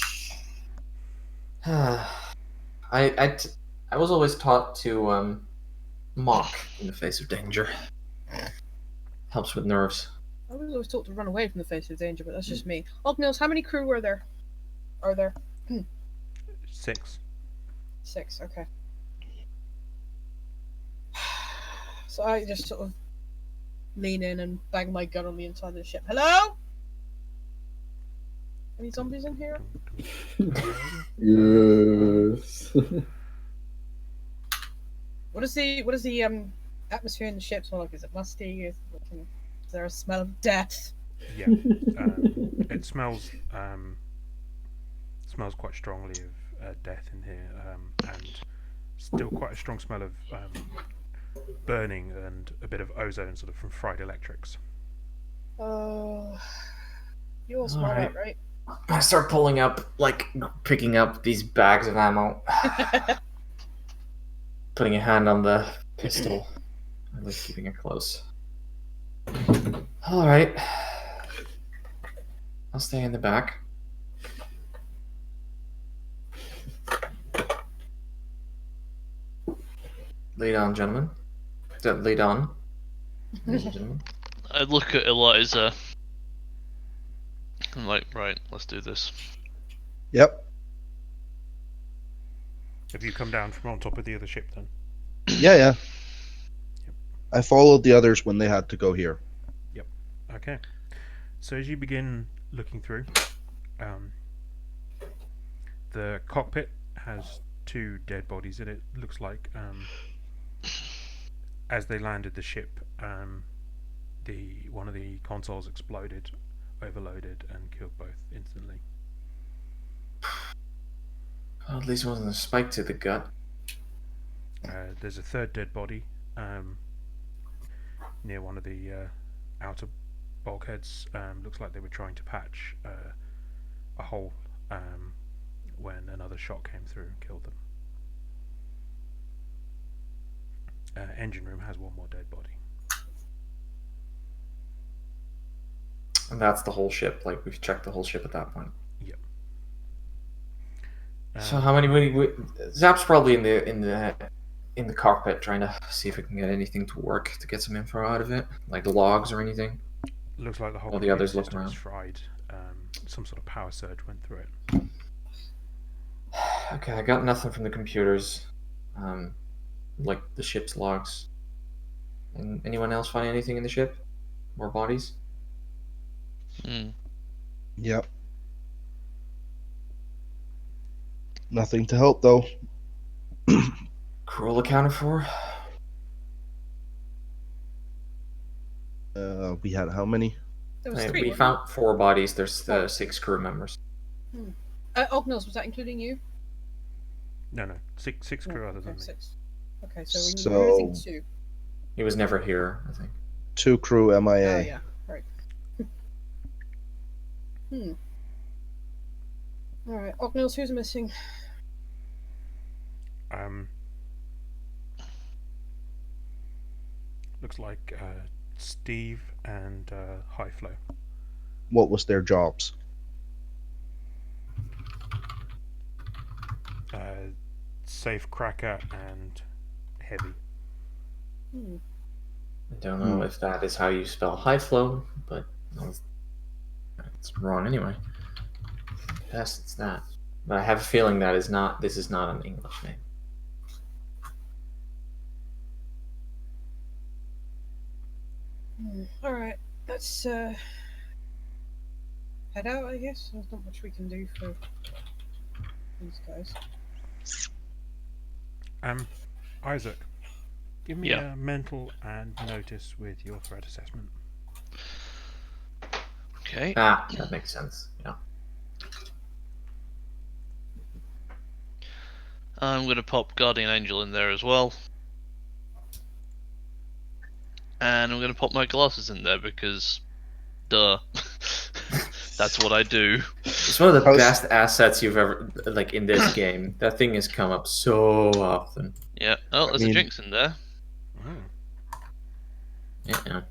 I was always taught to mock in the face of danger. Helps with nerves. I was always taught to run away from the face of danger, but that's just me. Ognils, how many crew were there? Are there? 6. 6, okay. So I just sort of lean in and bang my gun on the inside of the ship. Hello? Any zombies in here? Yes. What is the atmosphere in the ship smell like? Is it musty? Is there a smell of death? Yeah. It smells quite strongly of death in here, and still quite a strong smell of burning and a bit of ozone, sort of from fried electrics. Oh, you all smell Alright. that, right? I start picking up these bags of ammo, putting a hand on the pistol, at least keeping it close. Alright. I'll stay in the back. Lead on, gentlemen. Lead on, ladies and gentlemen. I look at Eliza. I'm like, right, let's do this. Yep. Have you come down from on top of the other ship then? Yeah. I followed the others when they had to go here. Okay. So as you begin looking through, the cockpit has 2 dead bodies in it. Looks like as they landed the ship, one of the consoles exploded, overloaded, and killed both instantly. Well, at least it wasn't a spike to the gut. There's a 3rd dead body near one of the outer bulkheads. Looks like they were trying to patch a hole when another shot came through and killed them. Engine room has 1 more dead body. And that's the whole ship. Like, we've checked the whole ship at that point. Yep. So how many? Zap's probably in the cockpit trying to see if we can get anything to work to get some info out of it, like logs or anything. Looks like the whole While the others look system is around. fried. Some sort of power surge went through it. Okay, I got nothing from the computers, like the ship's logs. And anyone else find anything in the ship? More bodies? Yep. Nothing to help though. Cruel accounted for? We had how many? There was Right, 3. we found 4 bodies. There's 6 crew members. Ognils, was that including you? No. Six crew other than Okay, me. 6. Okay, so we So- were missing 2. He was never here, I think. 2 crew MIA. Oh yeah, right. Alright, Ognils, who's missing? Looks like Steve and High Flow. What was their jobs? Safe Cracker and Heavy. I don't know if that is how you spell high flow, but it's wrong anyway. Yes, it's that. But I have a feeling this is not an English name. Alright, let's head out, I guess. There's not much we can do for these guys. Isaac, give me Yeah. a mental and notice with your threat assessment. Okay. Ah, that makes sense. Yeah. I'm going to pop Guardian Angel in there as well. And I'm going to pop my glasses in there because, duh. That's what I do. It's one of the I was- best assets you've ever like in this game. That thing has come up so often. Yeah. Oh, there's a mean- jinx in there. Oh. Yeah.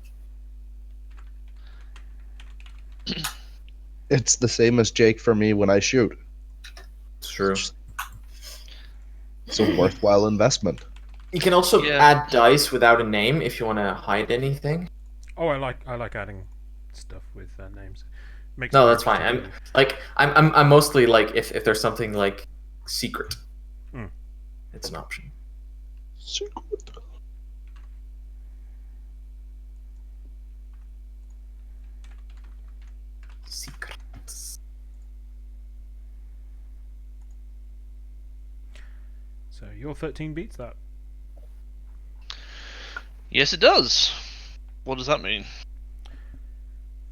It's the same as Jake for me when I shoot. It's true. It's a worthwhile investment. You can also Yeah. add dice without a name if you want to hide anything. Oh, I like adding stuff with names. Makes No, it more that's fine. interesting. I'm mostly like if there's something like secret, it's an option. Secrets. So your 13 beats that. Yes, it does. What does that mean?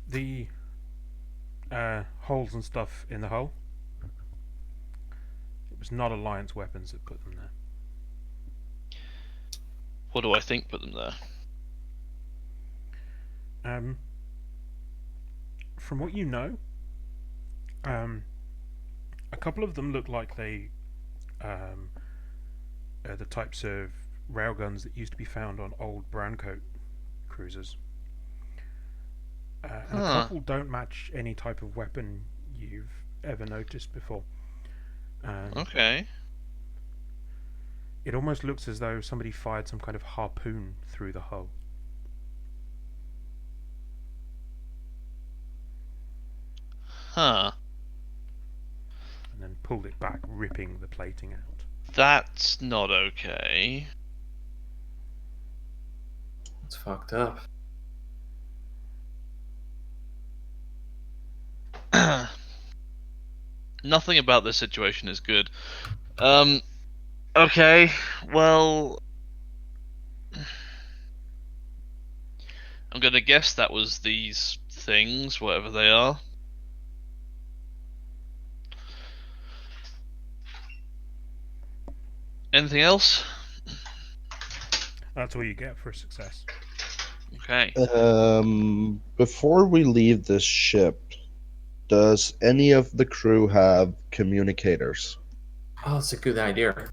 The holes and stuff in the hull. It was not Alliance weapons that put them there. What do I think put them there? From what you know, a couple of them look like they are the types of railguns that used to be found on old browncoat cruisers. And a couple don't match any type of weapon you've ever noticed before. Okay. It almost looks as though somebody fired some kind of harpoon through the hull. Huh. And then pulled it back, ripping the plating out. That's not okay. It's fucked up. Nothing about this situation is good. Okay, well, I'm gonna guess that was these things, whatever they are. Anything else? That's all you get for a success. Okay. Before we leave this ship, does any of the crew have communicators? Oh, that's a good idea.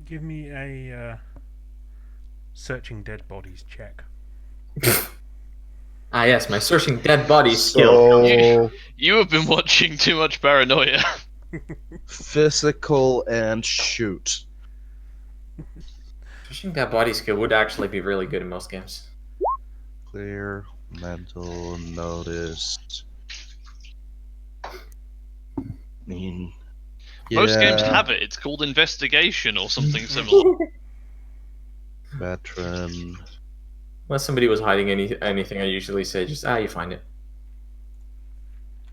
Give me a searching dead bodies check. Ah, yes, my searching dead body skill. So You have been watching too much Paranoia. physical and shoot. Searching dead body skill would actually be really good in most games. Clear mental notice. I mean, Most games yeah, have it. It's called investigation or something similar. veteran. Unless somebody was hiding anything, I usually say just you find it.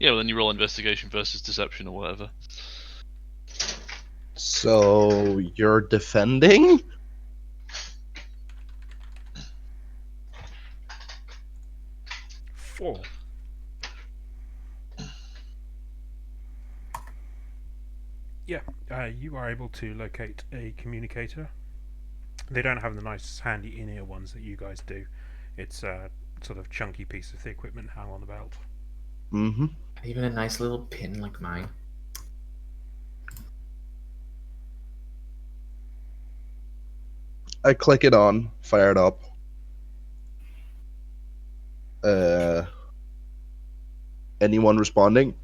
Yeah, well then you roll investigation versus deception or whatever. So you're defending? Four. Yeah, you are able to locate a communicator. They don't have the nice handy in-ear ones that you guys do. It's a sort of chunky piece of the equipment hung on the belt. Mm-hmm. Even a nice little pin like mine. I click it on, fire it up. Anyone responding?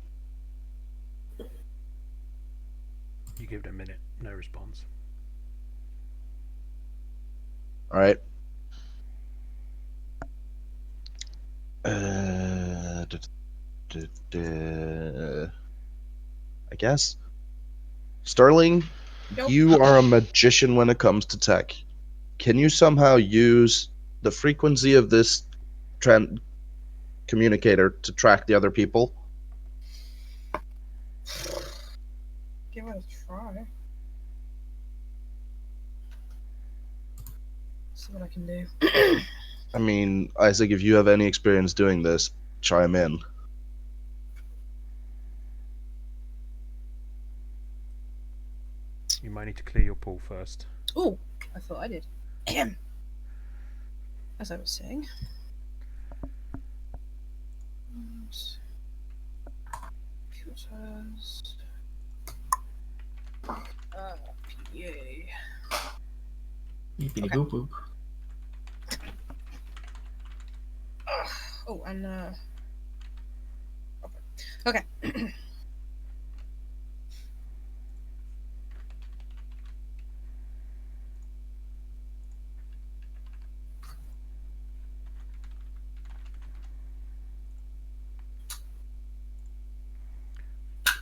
You give it a minute, no response. All right. I guess. Sterling, Nope. you are a magician when it comes to tech. Can you somehow use the frequency of this communicator to track the other people? Give it a try. See what I can do. I mean, Isaac, if you have any experience doing this, chime in. You might need to clear your pool first. Oh, I thought I did. Ahem. as I was saying. Computers. PDA. Beepity boop boop. Oh, and okay.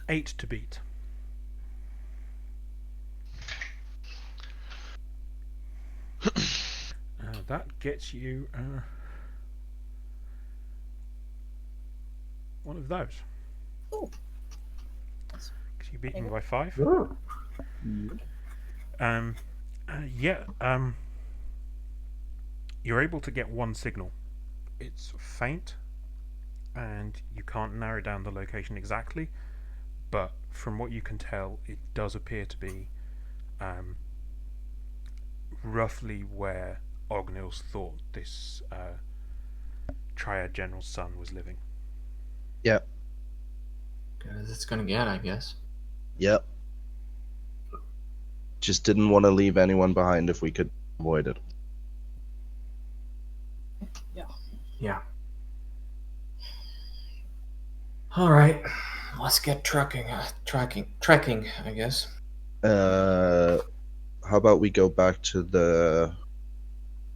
Eight to beat. That gets you one of those. Ooh. Because you beat him by 5. Ooh. You're able to get one signal. It's faint, and you can't narrow down the location exactly, but from what you can tell, it does appear to be roughly where Ognils thought this Triad General's son was living. Yep. Good as it's gonna get, I guess. Yep. Just didn't want to leave anyone behind if we could avoid it. Yeah. All right, let's get trekking, I guess. How about we go back to the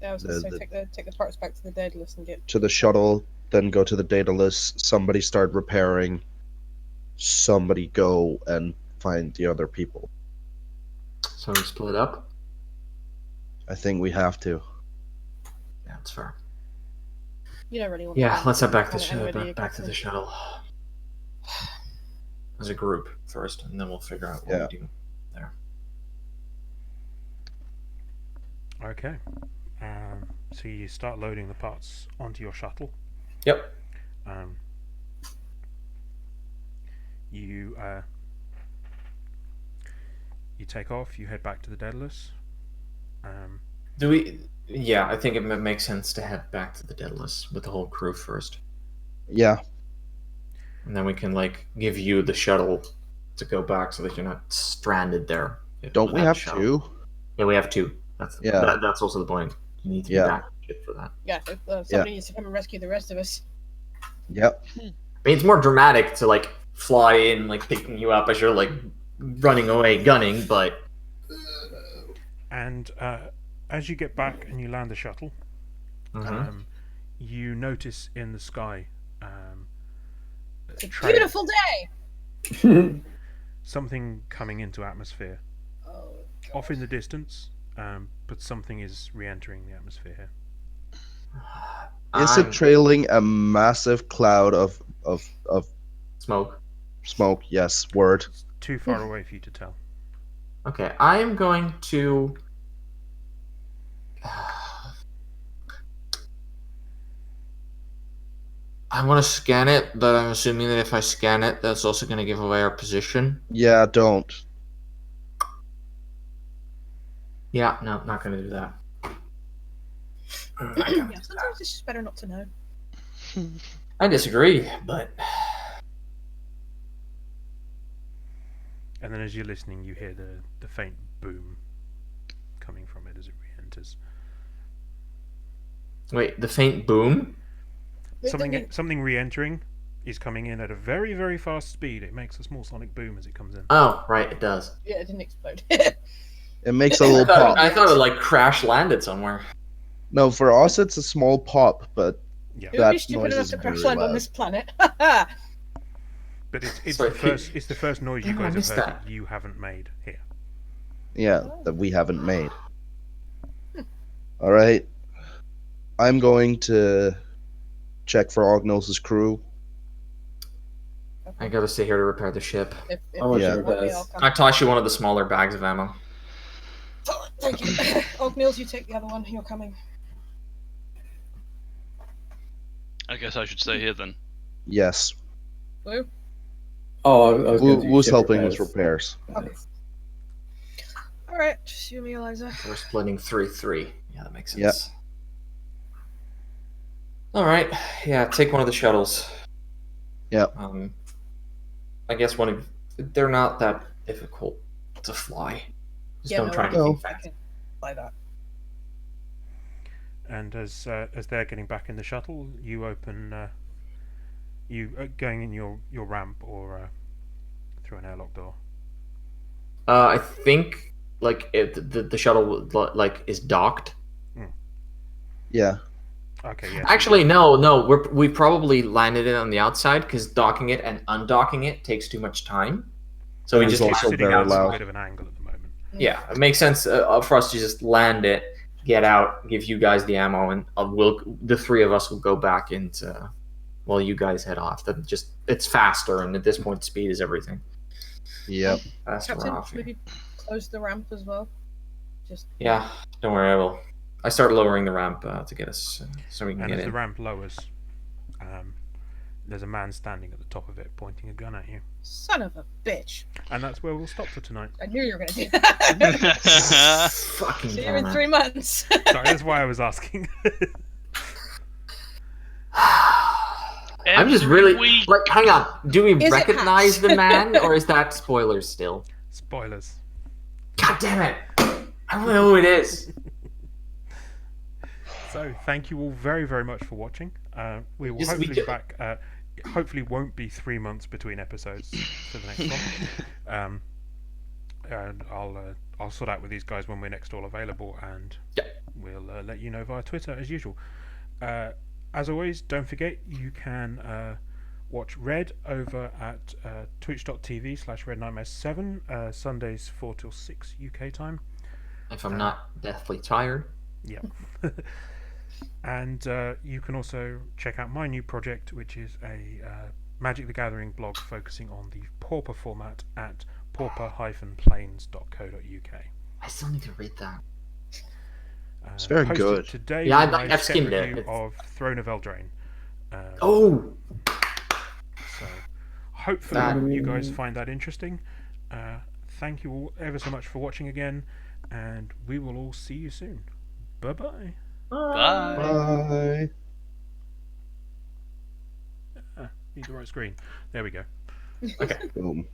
Yeah, I was going to say, take the parts back to the Daedalus and get... shuttle, then go to the Daedalus, somebody start repairing, somebody go and find the other people. So we split up. I think we have to. Yeah, that's fair. You don't really want Yeah, to let's head back to anyway, do you, back to the shuttle as a group first, and then we'll figure out what we do there. Okay. So you start loading the parts onto your shuttle. Yep. You take off. You head back to the Daedalus. Do we? Yeah, I think it makes sense to head back to the Daedalus with the whole crew first, Yeah. and then we can give you the shuttle to go back so that you're not stranded there. Don't we without have the shuttle. 2? Yeah, we have 2. That's also the point. You need to be Yeah. back for that. Yeah, if somebody needs to come and rescue the rest of us. Yep. I mean, it's more dramatic to fly in, picking you up as you're running away, gunning, but. And as you get back and you land the shuttle, you notice in the sky It's a beautiful day! something coming into atmosphere. Oh, Off in the distance, but something is re-entering the atmosphere here. Is it trailing a massive cloud of smoke? Smoke, yes, word. It's too far away for you to tell. Okay, I am going to. I want to scan it, but I'm assuming that if I scan it, that's also going to give away our position. Yeah, don't. Yeah, no, not going to do that. yeah, sometimes it's just better not to know. I disagree, but. And then as you're listening, you hear the faint boom coming from it as it re-enters. Wait, the faint boom? Something re-entering is coming in at a very, very fast speed. It makes a small sonic boom as it comes in. Oh, right, it does. Yeah, it didn't explode. It makes a little pop. I thought it crash landed somewhere. No, for us it's a small pop, but Yeah. Who that is stupid noise enough is to crash very land on loud. this planet? But it's Sorry, the first noise you I guys missed have heard that. that you haven't made here. Yeah, that we haven't made. Alright. I'm going to check for Ognils' crew. I gotta stay here to repair the ship. How much Yeah. are repairs? I toss you one of the smaller bags of ammo. Thank you. Oak Mills, you take the other one. You're coming. I guess I should stay here then. Yes. Blue? Oh, I was going to Who's ship helping repairs. with repairs? Okay. Alright, just you and me, Eliza. We're splitting 3-3. Yeah, that makes Yep. sense. All right. Yeah, take one of the shuttles. Yeah. I guess they're not that difficult to fly. Just don't try I anything can fancy. like that. And as they're getting back in the shuttle, you open you going in your ramp or through an airlock door. I think like if the shuttle like is docked. Yeah. Okay, yes. Actually, no. We probably landed it on the outside because docking it and undocking it takes too much time. So we And just it's land also sitting very at a little loud. bit of an angle at the moment. Yeah, it makes sense for us to just land it, get out, give you guys the ammo, and the three of us will go back into. While you guys head off. It's faster, and at this point, speed is everything. Yep. Faster Captain, off. maybe close the ramp as well. Just Yeah, don't worry, I will. I start lowering the ramp to get us so we can And get as the in. ramp lowers, there's a man standing at the top of it, pointing a gun at you. son of a bitch! And that's where we'll stop for tonight. I knew you were gonna do that. Fucking See you in Verna. 3 months. Sorry, that's why I was asking. I'm just Every really week. like. Hang on. Do we Is it recognize Hatch? the man, or is that spoilers still? Spoilers. God damn it! I don't know who it is. So, thank you all very, very much for watching. We will Yes, we hopefully do. be back. It hopefully won't be 3 months between episodes for the next one. And I'll sort out with these guys when we're next all available, and Yeah. we'll let you know via Twitter as usual. As always, don't forget you can watch Red over at twitch.tv/RedNightmare7 Sundays 4 till 6 UK time. If I'm not deathly tired. Yeah. And you can also check out my new project, which is a Magic the Gathering blog focusing on the Pauper format at pauper-planes.co.uk. I still need to read that. It's very Posted good. Today, Yeah, with my I've set skimmed it. review It's- of Throne of Eldraine. Oh, So hopefully you guys find that interesting. Thank you all ever so much for watching again, and we will all see you soon. Bye-bye. Bye. Bye. Need the right screen. There we go. okay. Boom.